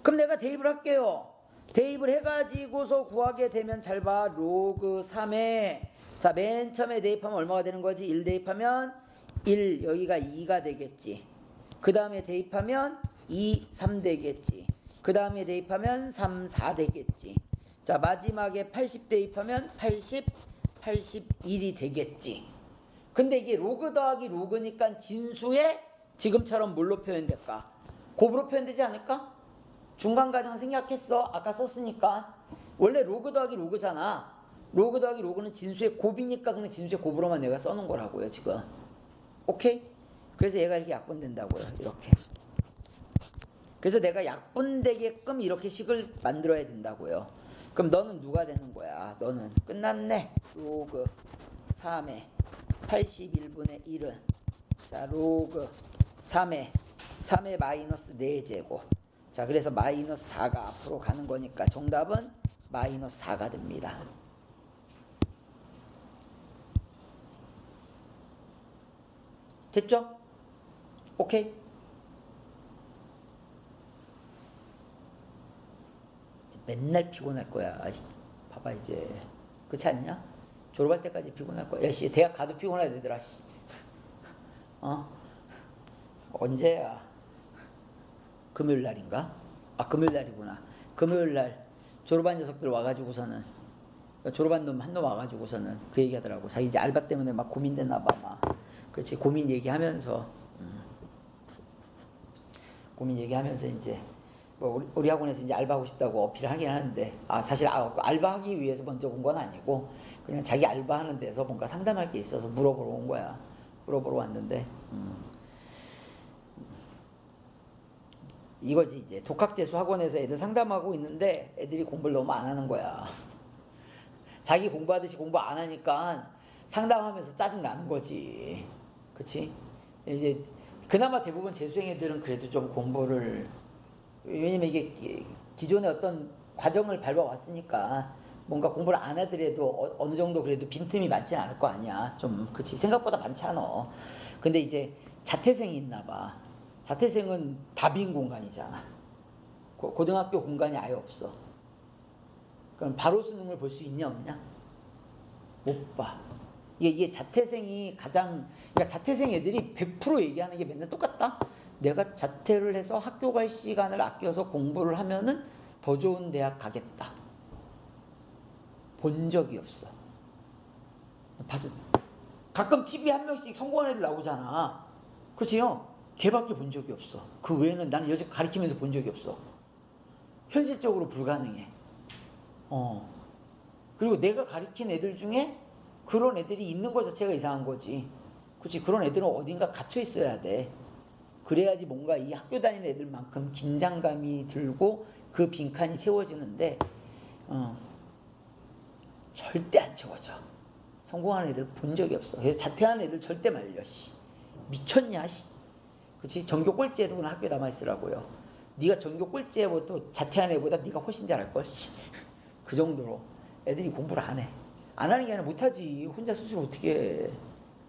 그럼 내가 대입을 할게요. 대입을 해가지고서 구하게 되면 잘 봐. 로그 3에 자 맨 처음에 대입하면 얼마가 되는 거지? 1 대입하면 1 여기가 2가 되겠지. 그 다음에 대입하면 2, 3 되겠지. 그 다음에 대입하면 3, 4 되겠지. 자 마지막에 80 대입하면 80, 81이 되겠지. 근데 이게 로그 더하기 로그니까 진수에 지금처럼 뭘로 표현될까? 곱으로 표현되지 않을까? 중간 과정 생략했어. 아까 썼으니까. 원래 로그 더하기 로그잖아. 로그 더하기 로그는 진수의 곱이니까 그냥 진수의 곱으로만 내가 써놓은 거라고요 지금. 오케이? 그래서 얘가 이렇게 약분된다고요. 이렇게. 그래서 내가 약분되게끔 이렇게 식을 만들어야 된다고요. 그럼 너는 누가 되는 거야? 너는 끝났네. 로그 3의 81분의 1은 자 로그 3의 마이너스 4제곱. 자 그래서 마이너스 4가 앞으로 가는 거니까 정답은 마이너스 4가 됩니다. 됐죠? 오케이? 맨날 피곤할 거야. 봐봐 이제. 그렇지 않냐? 졸업할 때까지 피곤할 거야. 야씨 대학 가도 피곤해야 되더라. 씨. 언제야? 금요일 날인가? 금요일 날이구나. 금요일 날 졸업한 녀석들 와가지고서는 졸업한 놈 한 놈 와가지고서는 그 얘기하더라고. 자기 이제 알바 때문에 막 고민됐나 봐. 막. 그렇지 고민 얘기하면서 이제 뭐 우리 학원에서 이제 알바하고 싶다고 어필하긴 하는데 사실 알바하기 위해서 먼저 온 건 아니고 그냥 자기 알바하는 데서 뭔가 상담할 게 있어서 물어보러 온 거야. 물어보러 왔는데 이거지 이제 독학재수 학원에서 애들 상담하고 있는데 애들이 공부를 너무 안 하는 거야. 자기 공부하듯이 공부 안 하니까 상담하면서 짜증 나는 거지. 그치? 이제 그나마 대부분 재수생 애들은 그래도 좀 공부를 왜냐면 이게 기존의 어떤 과정을 밟아왔으니까 뭔가 공부를 안 하더라도 어느 정도 그래도 빈틈이 많지 않을 거 아니야. 좀 그치 생각보다 많지 않아. 근데 이제 자퇴생이 있나 봐. 자퇴생은 다 빈 공간이잖아. 고등학교 공간이 아예 없어. 그럼 바로 수능을 볼 수 있냐 없냐? 못 봐. 이게 자퇴생이 그러니까 자퇴생 애들이 100% 얘기하는 게 맨날 똑같다. 내가 자퇴를 해서 학교 갈 시간을 아껴서 공부를 하면은 더 좋은 대학 가겠다. 본 적이 없어. 봤어. 가끔 TV 한 명씩 성공한 애들 나오잖아. 그렇지요? 걔밖에 본 적이 없어. 그 외에는 나는 여지껏 가르치면서 본 적이 없어. 현실적으로 불가능해. 그리고 내가 가르친 애들 중에 그런 애들이 있는 것 자체가 이상한 거지. 그치? 그런 애들은 어딘가 갇혀 있어야 돼. 그래야지 뭔가 이 학교 다니는 애들만큼 긴장감이 들고 그 빈칸이 채워지는데 절대 안 채워져. 성공하는 애들 본 적이 없어. 그래서 자퇴하는 애들 절대 말려. 씨. 미쳤냐? 씨. 그치? 전교 꼴찌해도 그냥 학교에 남아있으라고요. 네가 전교 꼴찌해도 자퇴하는 애보다 네가 훨씬 잘할걸. 씨. 그 정도로 애들이 공부를 안 해. 안 하는 게 아니라 못하지. 혼자 스스로 어떻게 해.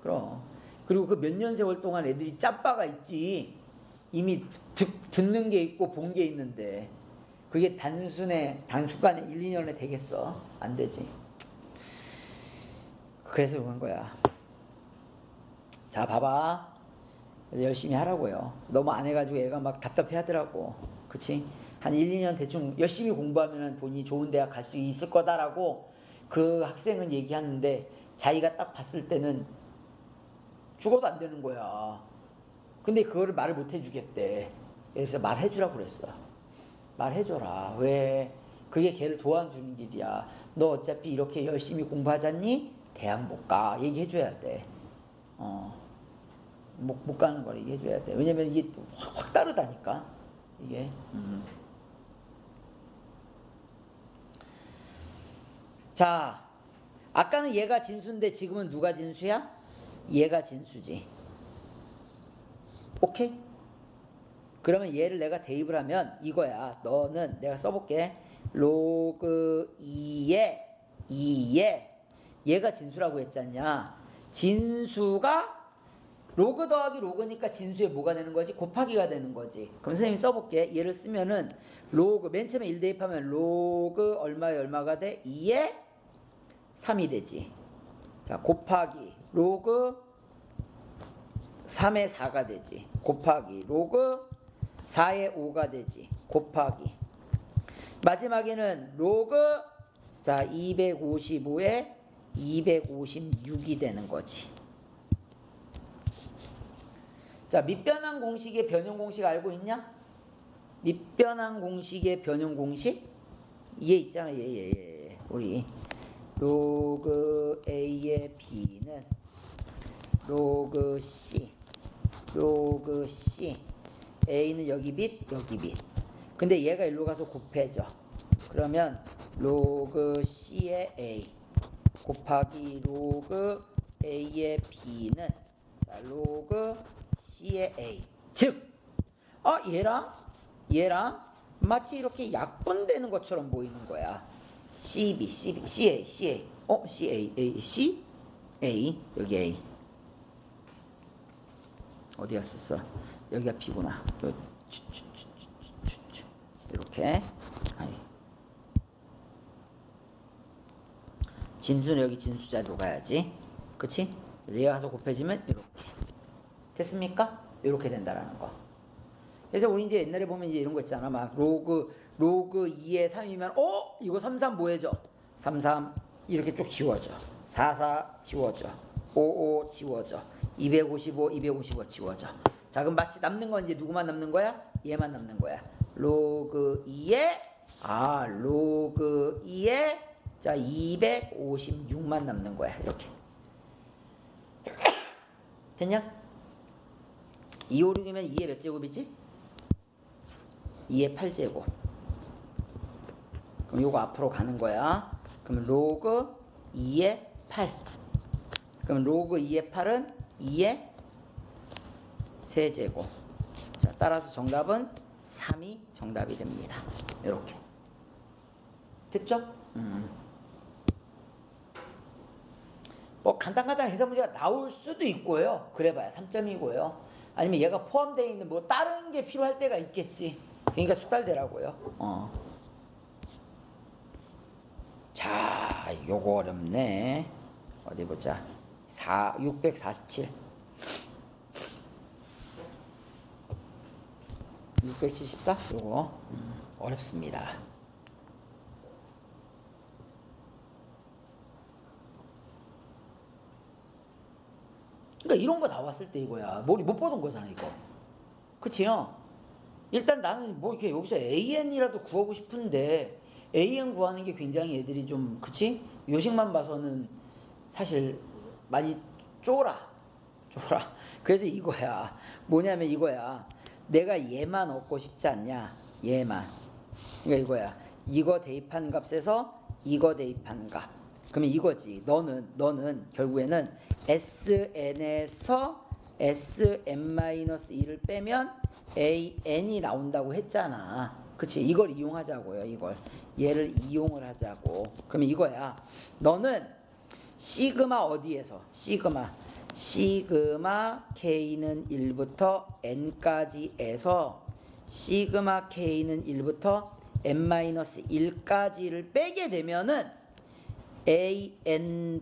그럼. 그리고 그 몇 년 세월 동안 애들이 짬바가 있지. 이미 듣는 게 있고 본 게 있는데 그게 단순간에 1, 2년에 되겠어? 안 되지. 그래서 그런 거야. 자, 봐봐. 열심히 하라고요. 너무 안 해가지고 애가 막 답답해 하더라고. 그치? 한 1, 2년 대충 열심히 공부하면 본인이 좋은 대학 갈 수 있을 거다라고 그 학생은 얘기하는데 자기가 딱 봤을 때는 죽어도 안 되는 거야. 근데 그거를 말을 못 해주겠대. 그래서 말해주라고 그랬어. 말해줘라. 왜? 그게 걔를 도와주는 길이야. 너 어차피 이렇게 열심히 공부하잖니? 대학 못 가. 얘기해줘야 돼. 못 가는 걸 얘기해줘야 돼. 왜냐면 이게 확 다르다니까. 이게. 자, 아까는 얘가 진수인데 지금은 누가 진수야? 얘가 진수지. 오케이? 그러면 얘를 내가 대입을 하면 이거야. 너는 내가 써볼게. 로그 2에 얘가 진수라고 했잖냐. 진수가 로그 더하기 로그니까 진수에 뭐가 되는 거지? 곱하기가 되는 거지. 그럼 선생님이 써볼게. 얘를 쓰면은 로그 맨 처음에 1 대입하면 로그 얼마에 얼마가 돼? 2에 3이 되지. 자, 곱하기 로그 3에 4가 되지. 곱하기 로그 4에 5가 되지. 곱하기 마지막에는 로그 자 255에 256이 되는 거지. 자, 밑변환 공식의 변형 공식 알고 있냐? 밑변환 공식의 변형 공식? 얘 있잖아. 얘. 우리 로그 A의 B는 로그 C A는 여기 빛 여기 빛. 근데 얘가 일로 가서 곱해져. 그러면 로그 C의 A 곱하기 로그 A의 B는 자, 로그 C의 A. 즉 얘랑 마치 이렇게 약분되는 것처럼 보이는 거야. CA CA 여기 A 어디 갔었어? 여기가 B구나. 이렇게 진수는 여기 진수자 녹아야지. 그치? 얘가 가서 곱해지면 이렇게 됐습니까? 이렇게 된다라는 거. 그래서 우리 이제 옛날에 보면 이제 이런 거 있잖아. 막 로그 2에 3이면 이거 33 뭐해져? 33 이렇게 쭉 지워져. 44 지워져. 55 지워져. 255 지워져. 자, 그럼 마치 남는 건 이제 누구만 남는 거야? 얘만 남는 거야. 로그 2에 자 256만 남는 거야. 이렇게 됐냐? 256이면 2의 몇 제곱이지? 2의 8제곱. 그럼 요거 앞으로 가는 거야. 그럼 로그 2의 8. 그럼 로그 2의 8은 2의 세제곱. 자, 따라서 정답은 3이 정답이 됩니다. 이렇게 됐죠? 뭐 간단간단 해서 문제가 나올 수도 있고요. 그래봐야 3점이고요. 아니면 얘가 포함되어 있는 뭐 다른 게 필요할 때가 있겠지. 그러니까 숙달되라고요. 자, 요거 어렵네. 어디 보자. 647. 674? 요거 어렵습니다. 그러니까 이런 거 나왔을 때 이거야. 머리 못 보던 거잖아, 이거. 그치요? 일단 나는 뭐 이렇게 여기서 AN이라도 구하고 싶은데 AN 구하는 게 굉장히 애들이 좀 그치? 요식만 봐서는 사실 많이 쫄아. 그래서 이거야. 뭐냐면 이거야. 내가 얘만 얻고 싶지 않냐? 얘만. 그러니까 이거야. 이거 대입한 값에서 이거 대입한 값. 그러면 이거지. 너는 결국에는 SN에서 SM-2를 빼면 AN이 나온다고 했잖아. 그치? 이걸 이용하자고요. 이걸. 얘를 이용을 하자고. 그러면 이거야. 너는 시그마 어디에서? 시그마 K는 1부터 N까지에서 시그마 K는 1부터 N-1까지를 빼게 되면은 AN분의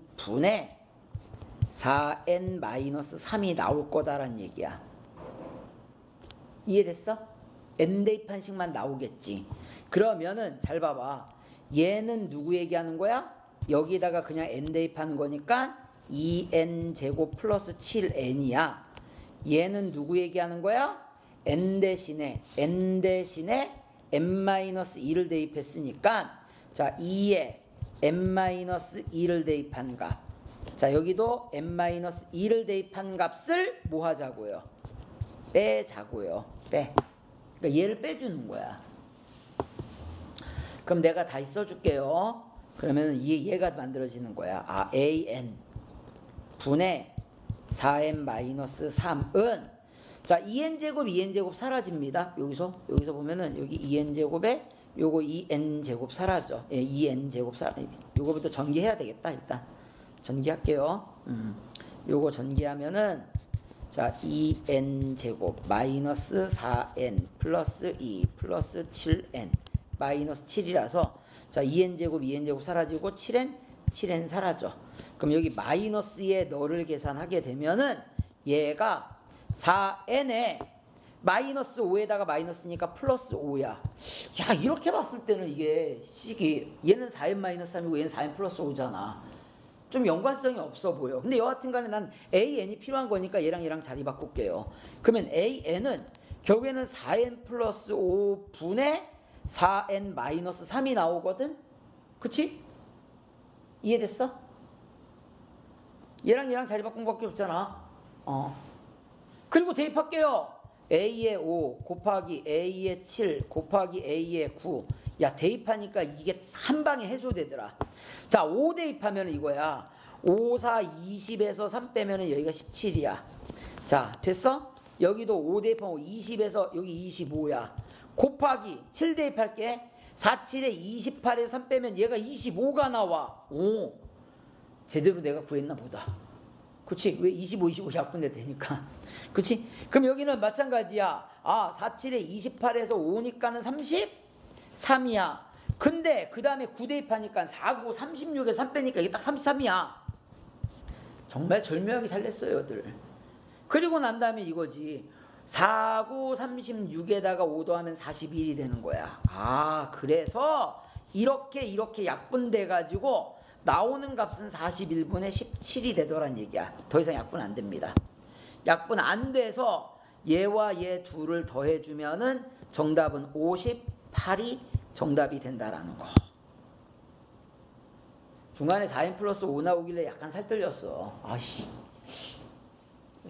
4N-3이 나올 거다란 얘기야. 이해됐어? N 대입한식만 나오겠지. 그러면은 잘 봐봐. 얘는 누구 얘기하는 거야? 여기다가 그냥 N 대입하는 거니까 2N제곱 플러스 7N이야. 얘는 누구 얘기하는 거야? N 대신에 N-2를 대입했으니까 자 2에 N-2를 대입한 값. 자 여기도 N-2를 대입한 값을 뭐 하자고요? 빼자고요. 그러니까 얘를 빼주는 거야. 그럼 내가 다시 써줄게요. 그러면 얘가 만들어지는 거야. AN 분의 4n-3은 자 2n제곱 사라집니다. 여기서 보면은 여기 2n제곱에 요거 2n제곱 사라져. 2n제곱 요거부터 전개해야 되겠다. 일단 전개할게요. 요거 전개하면은 자 2n제곱 마이너스 4n 플러스 2 플러스 7n 마이너스 7이라서 자 2n제곱 사라지고 7n 사라져. 그럼 여기 마이너스에 너를 계산하게 되면은 얘가 4n에 마이너스 5에다가 마이너스니까 플러스 5야. 야 이렇게 봤을 때는 이게 식이 얘는 4n-3이고 얘는 4n 플러스 5잖아. 좀 연관성이 없어 보여. 근데 여하튼 간에 난 AN이 필요한 거니까 얘랑 자리 바꿀게요. 그러면 AN은 결국에는 4n 플러스 5분의 4n-3이 나오거든? 그치? 이해됐어? 얘랑 자리 바꾼 것밖에 없잖아. 그리고 대입할게요. A의 5 곱하기 A의 7 곱하기 A의 9. 야 대입하니까 이게 한 방에 해소되더라. 자 5 대입하면 이거야. 5, 4, 20에서 3 빼면 여기가 17이야. 자 됐어? 여기도 5 대입하면 20에서 여기 25야. 곱하기 7 대입할게. 4, 7에 28에서 3 빼면 얘가 25가 나와. 오, 제대로 내가 구했나 보다. 그치? 왜 25, 25 약분돼 되니까. 그치? 그럼 여기는 마찬가지야. 4, 7에 28에서 5니까는 33이야. 근데 그 다음에 9 대입하니까 4, 9, 36에 3 빼니까 이게 딱 33이야. 정말 절묘하게 잘 냈어요,들. 그리고 난 다음에 이거지. 4, 9, 36에다가 5 더하면 41이 되는 거야. 그래서 이렇게 약분돼가지고 나오는 값은 41분의 17이 되더란 얘기야. 더 이상 약분 안 됩니다. 약분 안 돼서 얘와 얘 둘을 더해주면은 정답은 58이 정답이 된다라는 거. 중간에 4n 플러스 5 나오길래 약간 살떨렸어.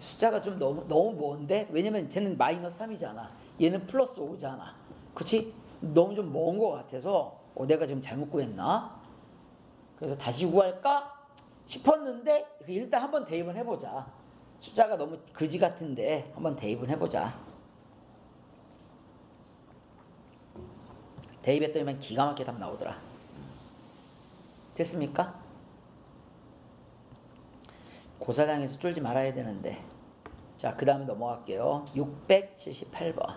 숫자가 좀 너무 먼데? 왜냐면 쟤는 마이너스 3이잖아. 얘는 플러스 5잖아. 그치? 너무 좀 먼 것 같아서 내가 지금 잘못 구했나? 그래서 다시 구할까 싶었는데 일단 한번 대입은 해보자. 숫자가 너무 그지 같은데 한번 대입은 해보자. 대입했더니만 기가 막히게 답 나오더라. 됐습니까? 고사장에서 쫄지 말아야 되는데. 자, 그 다음 넘어갈게요. 678번.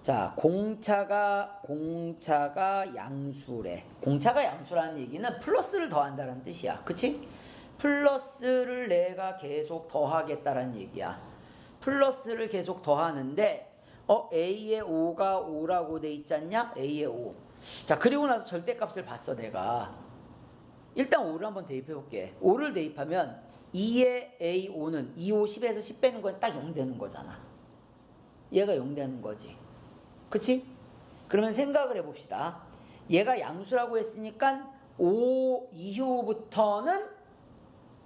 자, 공차가 양수래. 공차가 양수라는 얘기는 플러스를 더한다는 뜻이야. 그치? 플러스를 내가 계속 더하겠다는 얘기야. 플러스를 계속 더하는데 A의 5가 5라고 돼 있지 않냐? A의 5. 자, 그리고 나서 절대값을 봤어, 내가. 일단 5를 한번 대입해 볼게. 5를 대입하면 2의 A5는 2, 5, 10에서 10 빼는 건 딱 0 되는 거잖아. 얘가 0 되는 거지. 그치? 그러면 생각을 해봅시다. 얘가 양수라고 했으니까 5 이후부터는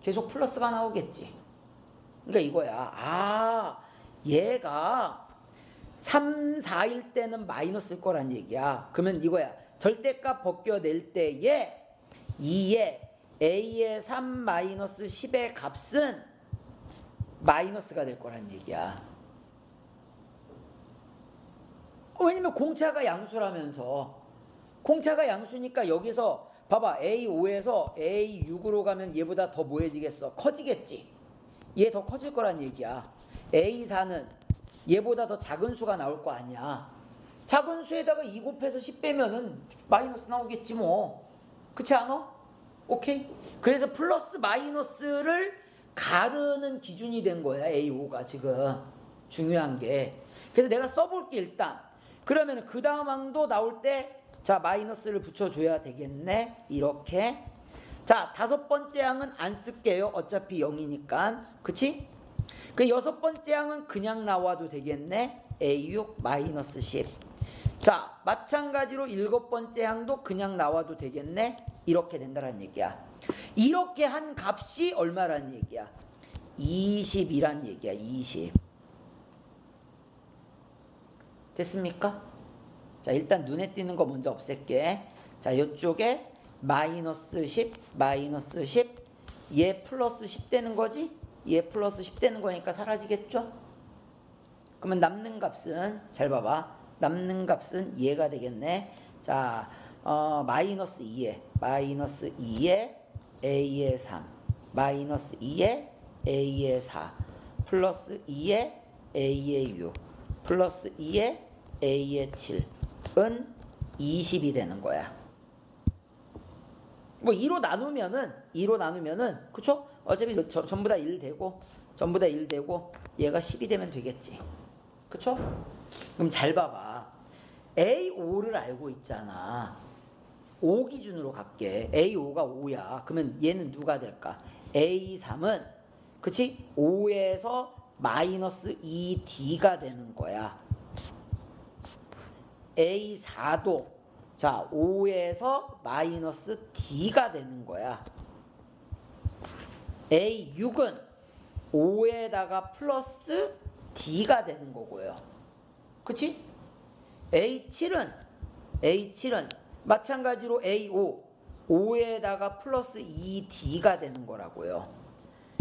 계속 플러스가 나오겠지. 그러니까 이거야. 얘가 3, 4일 때는 마이너스일 거란 얘기야. 그러면 이거야. 절대값 벗겨낼 때에 2의 A의 3 마이너스 10의 값은 마이너스가 될 거란 얘기야. 왜냐면 공차가 양수라면서. 공차가 양수니까 여기서 봐봐. A5에서 A6으로 가면 얘보다 더 뭐해지겠어? 커지겠지. 얘 더 커질 거란 얘기야. A4는 얘보다 더 작은 수가 나올 거 아니야. 작은 수에다가 2 곱해서 10 빼면은 마이너스 나오겠지 뭐. 그렇지 않아? 오케이? 그래서 플러스 마이너스를 가르는 기준이 된 거야. A5가 지금. 중요한 게. 그래서 내가 써볼게 일단. 그러면 그 다음 항도 나올 때 자 마이너스를 붙여줘야 되겠네. 이렇게. 자 5번째 항은 안 쓸게요. 어차피 0이니까. 그치? 그 6번째 항은 그냥 나와도 되겠네. A6 마이너스 10. 자 마찬가지로 7번째 항도 그냥 나와도 되겠네. 이렇게 된다는 얘기야. 이렇게 한 값이 얼마란 얘기야? 20이란 얘기야. 20. 됐습니까? 자 일단 눈에 띄는 거 먼저 없앨게. 자 이쪽에 마이너스 10 마이너스 10 얘 플러스 10 되는 거지? 얘 플러스 10 되는 거니까 사라지겠죠? 그러면 남는 값은 잘 봐봐. 남는 값은 얘가 되겠네. 자 마이너스 2에 A의 3 마이너스 2에 A의 4 플러스 2에 A의 6 플러스 2에 A의 7은 20이 되는 거야. 뭐 2로 나누면은 그쵸? 어차피 전부 다 1 되고 전부 다 1 되고 얘가 10이 되면 되겠지. 그쵸? 그럼 잘 봐봐. A5를 알고 있잖아. 5 기준으로 갈게. A5가 5야. 그러면 얘는 누가 될까? A3은 그치? 5에서 마이너스 2D가 되는 거야. A4도 자 5에서 마이너스 D가 되는 거야. A6은 5에다가 플러스 D가 되는 거고요. 그치? A7은 마찬가지로 A5에다가 플러스 2D가 되는 거라고요.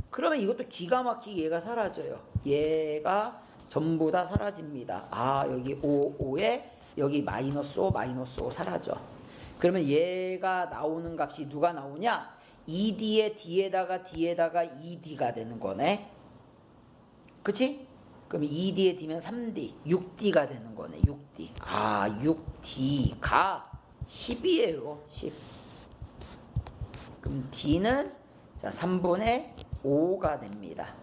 그러면 이것도 기가 막히게 얘가 사라져요. 얘가 전부 다 사라집니다. 아 여기 5에 여기 마이너스 5 사라져. 그러면 얘가 나오는 값이 누가 나오냐? 2D에 D에다가 2D가 되는 거네. 그치? 그럼 2D에 D면 3D 6D가 되는 거네. 6D. 아 6D가 10이에요. 10. 그럼 D는 자 3분의 5가 됩니다.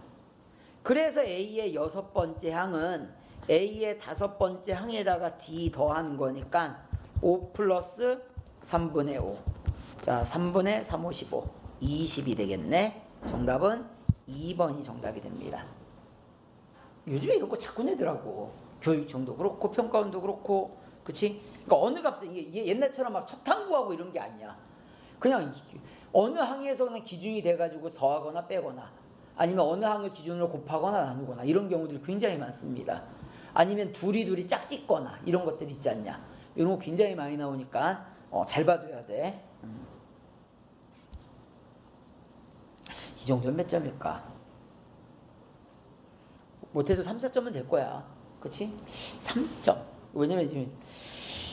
그래서 A의 6번째 항은 A의 5번째 항에다가 D 더하는 거니까 5 플러스 3분의 5. 자 3분의 3, 55. 20이 되겠네. 정답은 2번이 정답이 됩니다. 요즘에 이런 거 자꾸 내더라고. 교육청도 그렇고 평가원도 그렇고. 그치? 그러니까 어느 값은 이게 옛날처럼 막 첫항구하고 이런 게 아니야. 그냥 어느 항에서는 기준이 돼가지고 더하거나 빼거나 아니면 어느 항을 기준으로 곱하거나 나누거나 이런 경우들이 굉장히 많습니다. 아니면 둘이 짝짓거나 이런 것들 있지 않냐. 이런 거 굉장히 많이 나오니까 잘 봐둬야 돼. 이 정도면 몇 점일까? 못해도 3, 4점은 될 거야. 그치? 3점. 왜냐면 지금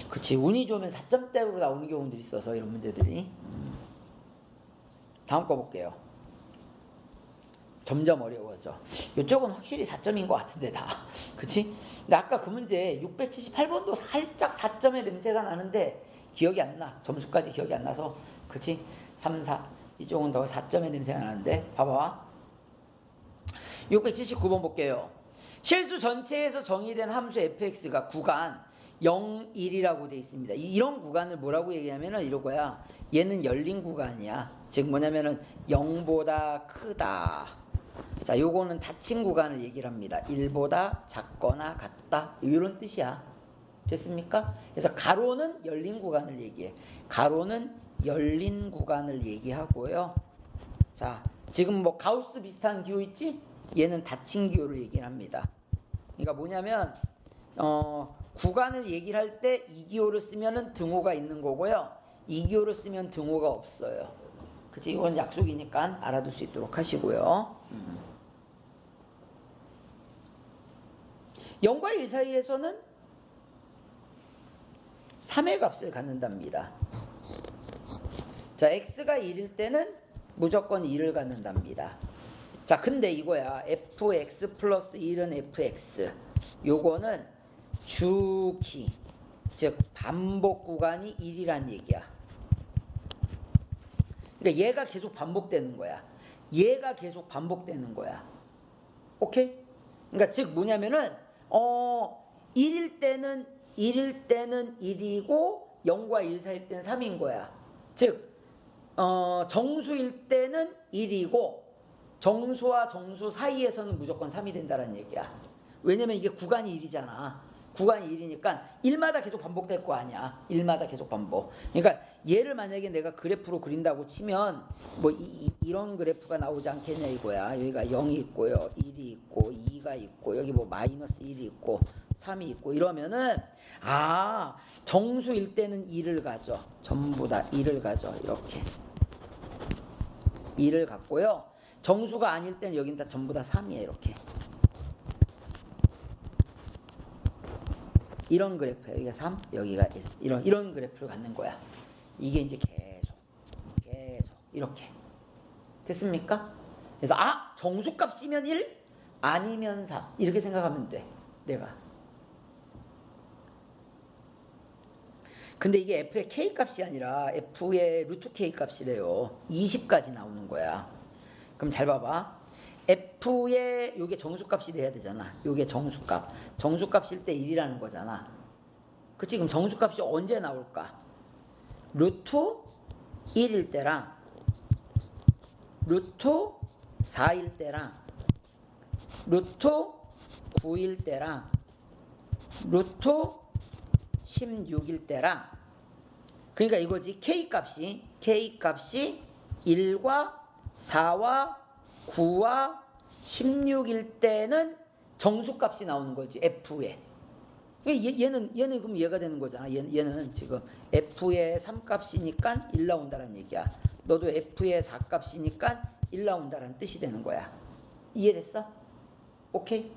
그치 운이 좋으면 4점대로 나오는 경우들이 있어서 이런 문제들이. 다음 거 볼게요. 점점 어려워져. 이쪽은 확실히 4점인 것 같은데 다. 그치? 근데 아까 그 문제 678번도 살짝 4점의 냄새가 나는데 기억이 안 나. 점수까지 기억이 안 나서. 그치? 3, 4. 이쪽은 더 4점의 냄새가 나는데 봐봐. 679번 볼게요. 실수 전체에서 정의된 함수 fx가 구간 0, 1이라고 되어 있습니다. 이런 구간을 뭐라고 얘기하면은 이러고야. 얘는 열린 구간이야. 즉 뭐냐면은 0보다 크다. 자, 요거는 닫힌 구간을 얘기를 합니다. 1보다 작거나 같다. 이런 뜻이야. 됐습니까? 그래서 가로는 열린 구간을 얘기해. 가로는 열린 구간을 얘기하고요. 자, 지금 뭐 가우스 비슷한 기호 있지? 얘는 닫힌 기호를 얘기를 합니다. 그러니까 뭐냐면 구간을 얘기를 할 때 이 기호를 쓰면은 등호가 있는 거고요. 이 기호를 쓰면 등호가 없어요. 그치? 이건 약속이니까 알아둘 수 있도록 하시고요. 0과 1 사이에서는 3의 값을 갖는답니다. 자, x가 1일 때는 무조건 2를 갖는답니다. 자, 근데 이거야. fx 플러스 1은 fx. 요거는 주기, 즉 반복 구간이 1이란 얘기야. 그러니까 얘가 계속 반복되는 거야. 얘가 계속 반복되는 거야. 오케이? 그러니까 즉 뭐냐면은 1일 때는 1이고 0과 1 사이일 때는 3인 거야. 즉 정수일 때는 1이고 정수와 정수 사이에서는 무조건 3이 된다는 얘기야. 왜냐면 이게 구간이 1이잖아. 구간이 1이니까 1마다 계속 반복될 거 아니야. 1마다 계속 반복. 그러니까 얘를 만약에 내가 그래프로 그린다고 치면 뭐 이런 그래프가 나오지 않겠냐 이거야. 여기가 0이 있고요. 1이 있고 2가 있고 여기 뭐 마이너스 1이 있고 3이 있고 이러면은 정수일 때는 2를 가져. 전부 다 2를 가져. 이렇게 2를 갖고요. 정수가 아닐 때는 여긴 다 전부 다 3이에요. 이렇게. 이런 그래프예요. 여기가 3, 여기가 1. 이런 그래프를 갖는 거야. 이게 이제 계속 이렇게. 됐습니까? 그래서 정수값이면 1, 아니면 3. 이렇게 생각하면 돼. 내가. 근데 이게 f의 k값이 아니라 f의 루트 k값이래요. 20까지 나오는 거야. 그럼 잘 봐봐. f의 요게 정수값이 돼야 되잖아. 요게 정수값. 정수값일 때 1이라는 거잖아. 그치? 그럼 정수값이 언제 나올까? 루트 1일 때랑 루트 4일 때랑 루트 9일 때랑 루트 16일 때랑 그러니까 이거지. k값이 1과 4와 9와 16일 때는 정수값이 나오는 거지. f에. 얘는 그럼 얘가 되는 거잖아. 얘는 지금 f의 3값이니까 1 나온다는 얘기야. 너도 f의 4값이니까 1 나온다는 뜻이 되는 거야. 이해됐어? 오케이?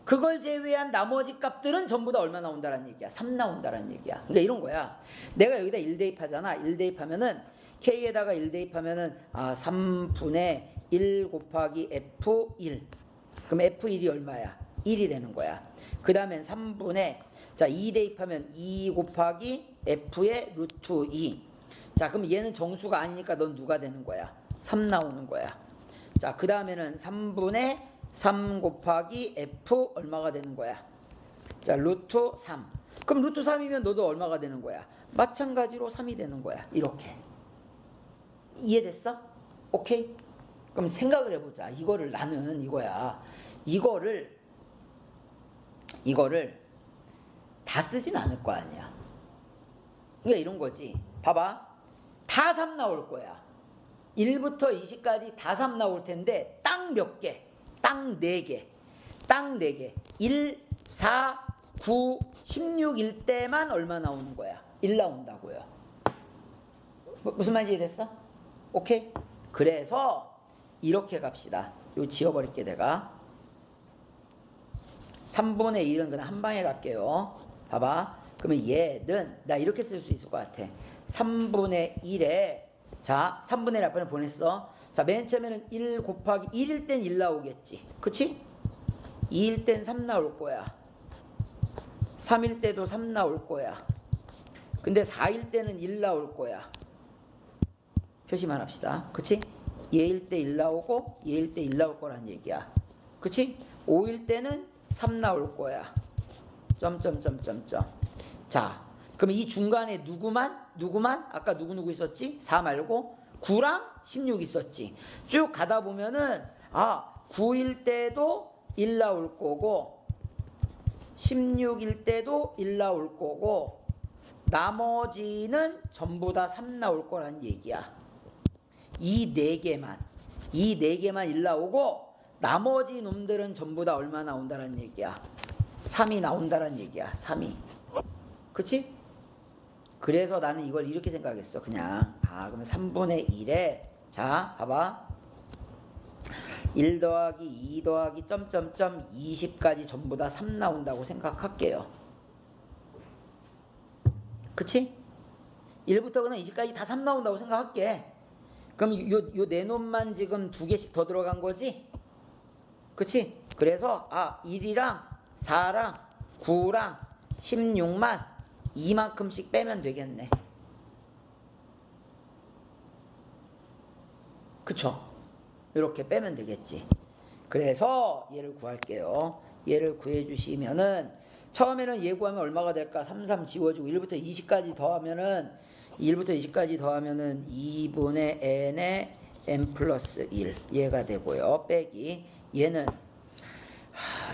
그걸 제외한 나머지 값들은 전부 다 얼마 나온다는 얘기야? 3 나온다는 얘기야. 그러니까 이런 거야. 내가 여기다 1 대입하잖아. 1 대입하면은 k에다가 1 대입하면은 3분의 1 곱하기 f1. 그럼 f1이 얼마야? 1이 되는 거야. 그 다음엔 3분의 2 대입하면 2 곱하기 f의 루트 2. 자, 그럼 얘는 정수가 아니니까 넌 누가 되는 거야? 3 나오는 거야. 자, 그 다음에는 3분의 3 곱하기 f 얼마가 되는 거야? 자, 루트 3. 그럼 루트 3이면 너도 얼마가 되는 거야? 마찬가지로 3이 되는 거야. 이렇게. 이해됐어? 오케이? 그럼 생각을 해보자. 이거를 나는 이거야. 이거를 다 쓰진 않을 거 아니야. 그러니까 이런 거지. 봐봐. 다 3 나올 거야. 1부터 20까지 다 3 나올 텐데 딱 몇 개? 딱 4개. 딱 4개. 1, 4, 9, 16일 때만 얼마 나오는 거야? 1 나온다고요. 무슨 말인지 이해됐어? 오케이? 그래서 이렇게 갑시다. 이거 지워버릴게 내가. 3분의 1은 그냥 한 방에 갈게요. 봐봐. 그러면 얘는 나 이렇게 쓸 수 있을 것 같아. 3분의 1에 자 3분의 1 앞에 보냈어. 자, 맨 처음에는 1 곱하기 1일 땐 1 나오겠지. 그치? 2일 땐 3 나올 거야. 3일 때도 3 나올 거야. 근데 4일 때는 1 나올 거야. 표시만 합시다. 그치? 얘일 때 1 나오고 얘일 때 1 나올 거란 얘기야. 그치? 5일 때는 3 나올 거야. 점점점점점. 자, 그럼 이 중간에 누구만? 아까 누구 있었지? 4 말고 9랑 16 있었지. 쭉 가다 보면은 9일 때도 1 나올 거고 16일 때도 1 나올 거고 나머지는 전부 다 3 나올 거란 얘기야. 이 네 개만 1 나오고 나머지 놈들은 전부 다 얼마 나온다는 얘기야. 3이 나온다는 얘기야. 3이. 그치? 그래서 나는 이걸 이렇게 생각했어. 그냥 그러면 3분의 1에 자 봐봐 1 더하기 2 더하기 점점점 20까지 전부 다 3 나온다고 생각할게요. 그치? 1부터 그냥 20까지 다 3 나온다고 생각할게. 그럼 요 네 놈만 지금 2개씩 더 들어간 거지? 그치? 그래서 1이랑 4랑 9랑 16만 이만큼씩 빼면 되겠네. 그쵸? 이렇게 빼면 되겠지. 그래서 얘를 구할게요. 얘를 구해주시면은 처음에는 얘 구하면 얼마가 될까? 3, 3 지워주고 1부터 20까지 더하면은 2분의 n의 n 플러스 1 얘가 되고요. 빼기 얘는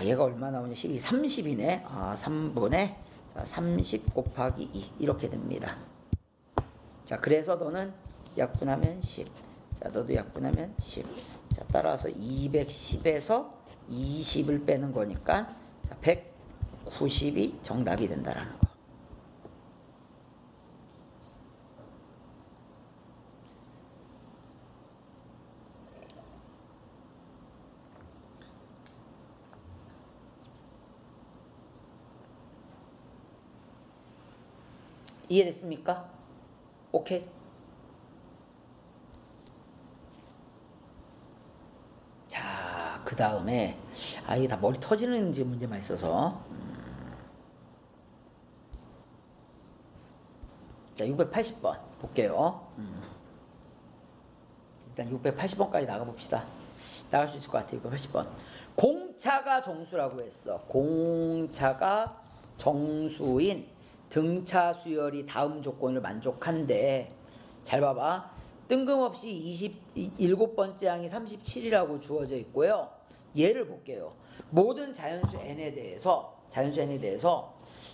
얘가 얼마 나오냐? 12, 30이네. 3분의 30 곱하기 2 이렇게 됩니다. 자, 그래서 너는 약분하면 10. 자, 너도 약분하면 10. 자, 따라서 210에서 20을 빼는 거니까 190이 정답이 된다라는 거. 이해됐습니까? 오케이. 자, 그 다음에 이게 다 머리 터지는 문제만 있어서 자, 680번 볼게요. 일단 680번까지 나가봅시다. 나갈 수 있을 것 같아요. 680번. 공차가 정수라고 했어. 공차가 정수인 등차 수열이 다음 조건을 만족한데 잘 봐봐. 뜬금없이 27번째 항이 37이라고 주어져 있고요. 얘를 볼게요. 모든 자연수 n에 대해서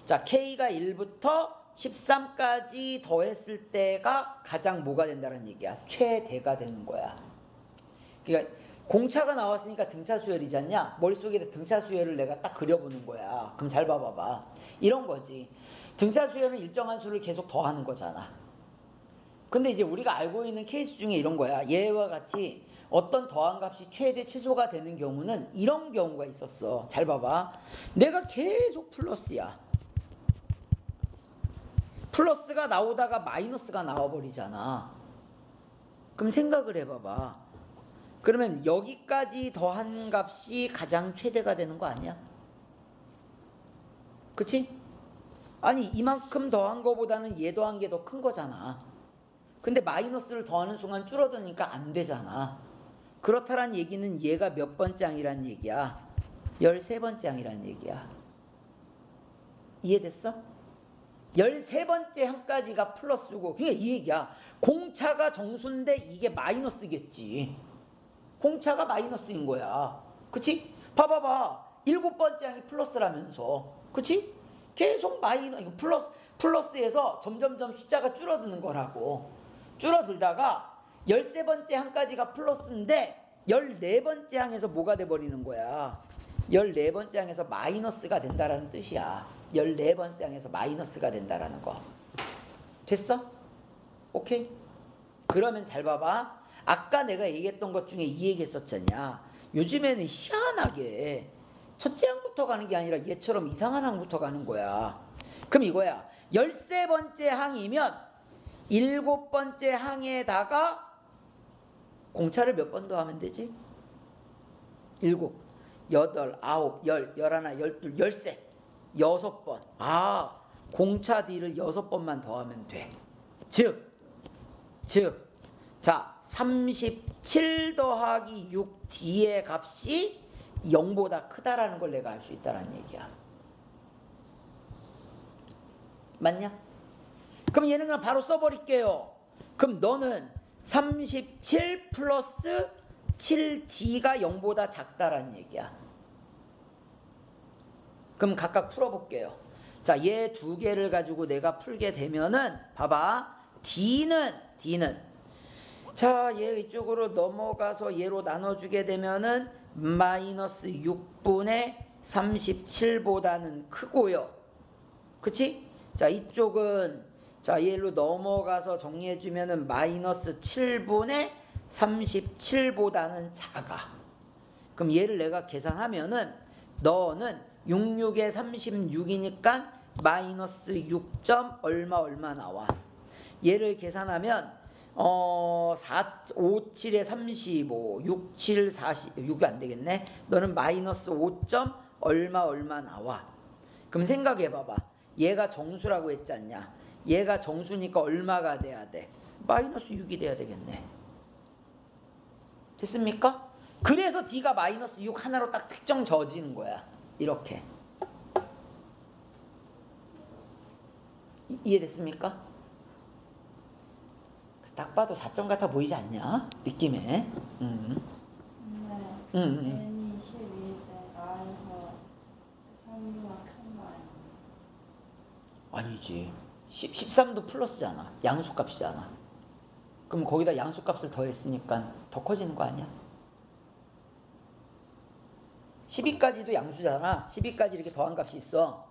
자, k가 1부터 13까지 더했을 때가 가장 뭐가 된다는 얘기야? 최대가 되는 거야. 그러니까 공차가 나왔으니까 등차 수열이지 않냐? 머릿속에 등차 수열을 내가 딱 그려보는 거야. 그럼 잘 봐봐봐. 이런 거지. 등차 수열은 일정한 수를 계속 더하는 거잖아. 근데 이제 우리가 알고 있는 케이스 중에 이런 거야. 얘와 같이 어떤 더한 값이 최대 최소가 되는 경우는 이런 경우가 있었어. 잘 봐봐. 내가 계속 플러스야. 플러스가 나오다가 마이너스가 나와버리잖아. 그럼 생각을 해봐봐. 그러면 여기까지 더한 값이 가장 최대가 되는 거 아니야? 그치? 아니, 이만큼 더한 거보다는 얘 더한 게 더 큰 거잖아. 근데 마이너스를 더하는 순간 줄어드니까 안 되잖아. 그렇다란 얘기는 얘가 몇 번째 항이란 얘기야? 13번째 항이란 얘기야. 이해됐어? 13번째 항까지가 플러스고, 그러니까 이 얘기야. 공차가 정수인데 이게 마이너스겠지. 공차가 마이너스인 거야. 그치? 봐봐봐. 7번째 항이 플러스라면서. 그치? 계속 플러스에서 점점점 숫자가 줄어드는 거라고. 줄어들다가 13번째 항까지가 플러스인데 14번째 항에서 뭐가 돼버리는 거야? 14번째 항에서 마이너스가 된다라는 뜻이야. 14번째 항에서 마이너스가 된다라는 거. 됐어? 오케이? 그러면 잘 봐봐. 아까 내가 얘기했던 것 중에 이 얘기 했었잖냐. 요즘에는 희한하게 첫째 항부터 가는 게 아니라 얘처럼 이상한 항부터 가는 거야. 그럼 이거야. 13번째 항이면 7번째 항에다가 공차를 몇 번 더 하면 되지? 7, 8, 9, 10, 11, 12, 13, 6번. 공차 D를 6번만 더하면 돼. 즉, 자, 37 더하기 6 D의 값이 0보다 크다라는 걸 내가 알 수 있다라는 얘기야. 맞냐? 그럼 얘는 그냥 바로 써버릴게요. 그럼 너는 37 플러스 7d가 0보다 작다라는 얘기야. 그럼 각각 풀어볼게요. 자, 얘 두 개를 가지고 내가 풀게 되면은 봐봐. D는 자, 얘 이쪽으로 넘어가서 얘로 나눠주게 되면은 마이너스 6분의 37보다는 크고요. 그치? 자, 이쪽은 자, 얘로 넘어가서 정리해주면은 마이너스 7분의 37보다는 작아. 그럼 얘를 내가 계산하면은 너는 66에 36이니까 마이너스 6. 얼마 나와. 얘를 계산하면 5, 7에 35, 6, 7, 40, 6이 안 되겠네. 너는 마이너스 5. 얼마 나와. 그럼 생각해 봐봐. 얘가 정수라고 했지 않냐. 얘가 정수니까 얼마가 돼야 돼? 마이너스 6이 돼야 되겠네. 됐습니까? 그래서 D가 마이너스 6 하나로 딱 특정 져지는 거야. 이렇게. 이해됐습니까? 딱 봐도 4점 같아 보이지 않냐? 느낌에. 네. N이 12대 나에서 13보다 큰 거 아니에요? 아니지. 13도 플러스잖아. 양수값이잖아. 그럼 거기다 양수값을 더했으니까 더 커지는 거 아니야? 12까지도 양수잖아. 12까지 이렇게 더한 값이 있어.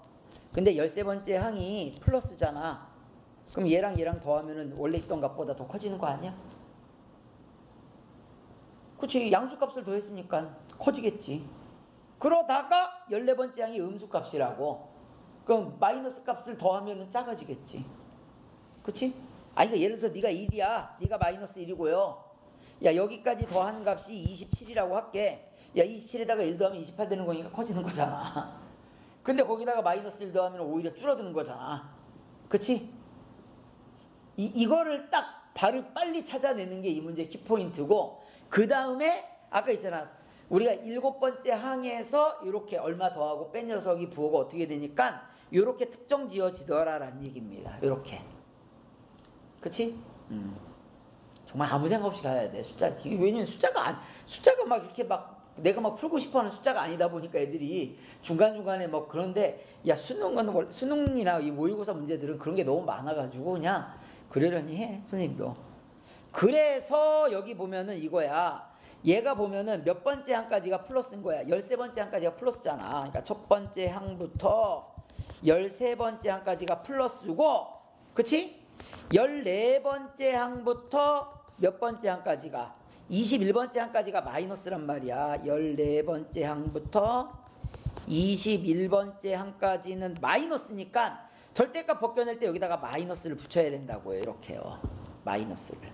근데 13번째 항이 플러스잖아. 그럼 얘랑 더하면은 원래 있던 값보다 더 커지는 거 아니야? 그치. 양수값을 더했으니까 커지겠지. 그러다가 14번째 항이 음수값이라고. 그럼 마이너스 값을 더하면은 작아지겠지. 그치? 아니, 그러니까 예를 들어서 네가 1이야. 네가 마이너스 1이고요. 야, 여기까지 더한 값이 27이라고 할게. 야, 27에다가 1 더하면 28 되는 거니까 커지는 거잖아. 근데 거기다가 마이너스 1 더하면 오히려 줄어드는 거잖아. 그치? 이거를 딱 빨리 찾아내는 게 이 문제의 키포인트고, 그 다음에 아까 있잖아. 우리가 7번째 항에서 이렇게 얼마 더하고 뺀 녀석이 부호가 어떻게 되니까 이렇게 특정 지어지더라라는 얘기입니다. 이렇게. 그치? 정말 아무 생각 없이 가야 돼. 왜냐면 숫자가 막 이렇게 막 내가 막 풀고 싶어 하는 숫자가 아니다 보니까 애들이 중간중간에 뭐 그런데, 야, 수능이나 이 모의고사 문제들은 그런 게 너무 많아가지고 그냥 그러려니 해, 선생님도. 그래서 여기 보면은 이거야. 얘가 보면은 몇 번째 항까지가 플러스인 거야. 13번째 항까지가 플러스잖아. 그러니까 첫 번째 항부터 13번째 항까지가 플러스고, 그치? 14번째 항부터 몇 번째 항까지가 21번째 항까지가 마이너스란 말이야. 14번째 항부터 21번째 항까지는 마이너스니까 절대값 벗겨낼 때 여기다가 마이너스를 붙여야 된다고요. 이렇게요. 마이너스를.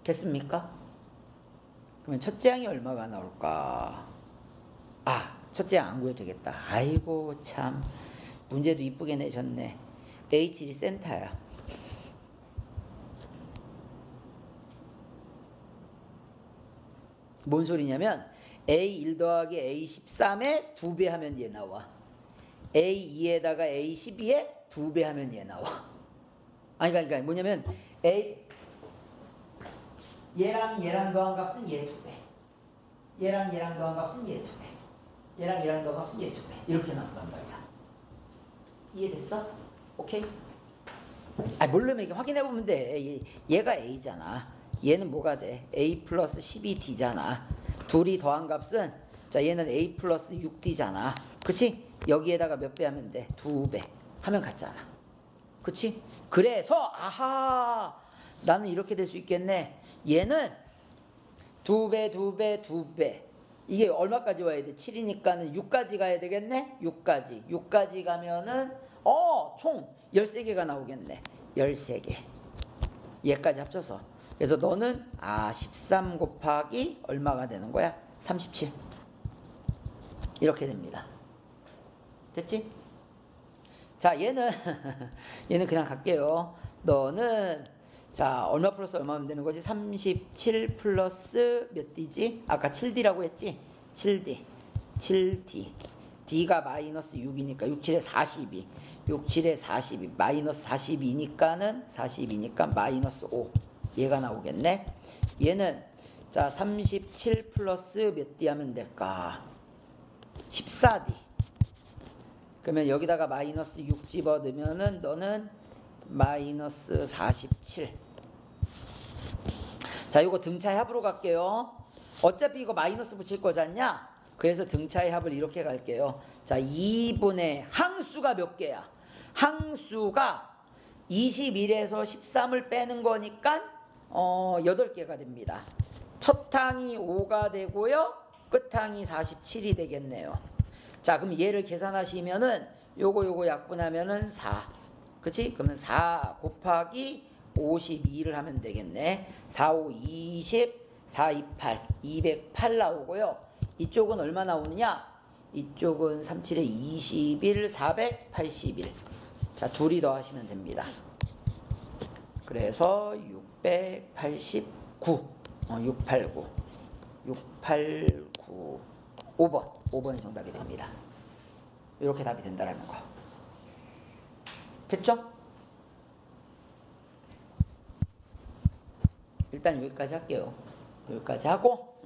됐습니까? 그러면 첫째 항이 얼마가 나올까? 첫째 항 안 구해도 되겠다. 아이고 참, 문제도 이쁘게 내셨네. H1이 센터야. 뭔 소리냐면 A1 더하기 A13에 2배 하면 얘 나와. A2에다가 A12에 2배 하면 얘 나와. 그러니까 뭐냐면 얘랑 더한 값은 얘 2배. 얘랑 더한 값은 얘 2배. 얘랑 더한 값은 얘 2배. 이렇게 나온단 말이야. 이해됐어? 오케이? 모르면 이게 확인해보면 돼. 얘가 A잖아. 얘는 뭐가 돼? A 플러스 12D잖아. 둘이 더한 값은, 자, 얘는 A 플러스 6D잖아. 그치? 여기에다가 몇 배 하면 돼? 2배. 하면 같잖아. 그치? 그래서, 나는 이렇게 될 수 있겠네. 얘는 2배. 이게 얼마까지 와야 돼? 7이니까는 6까지 가야 되겠네? 6까지 가면은, 총 13개가 나오겠네. 13개. 얘까지 합쳐서. 그래서 너는 13 곱하기 얼마가 되는 거야? 37. 이렇게 됩니다. 됐지? 자, 얘는 얘는 그냥 갈게요. 너는 자, 얼마 플러스 얼마면 되는 거지? 37 플러스 몇 D지? 아까 7D라고 했지? 7D. 7D. D가 마이너스 6이니까 6, 7에 42. 6, 7에 42. 마이너스 42니까 마이너스 5. 얘가 나오겠네. 얘는 자, 37 플러스 몇 D 하면 될까? 14D. 그러면 여기다가 마이너스 6 집어넣으면은 너는 마이너스 47. 자, 이거 등차의 합으로 갈게요. 어차피 이거 마이너스 붙일 거잖냐? 그래서 등차의 합을 이렇게 갈게요. 자, 2분의 항수가 몇 개야? 항수가 21에서 13을 빼는 거니까 8개가 됩니다. 첫 항이 5가 되고요. 끝 항이 47이 되겠네요. 자, 그럼 얘를 계산하시면은 요거 약분하면은 4. 그치? 그러면 4 곱하기 52를 하면 되겠네. 4, 5, 20, 4, 2, 8, 208 나오고요. 이쪽은 얼마 나오느냐? 이쪽은 3, 7에 21, 481. 자, 둘이 더하시면 됩니다. 그래서 689, 689, 689, 5번이 정답이 됩니다. 이렇게 답이 된다라는 거. 됐죠? 일단 여기까지 할게요. 여기까지 하고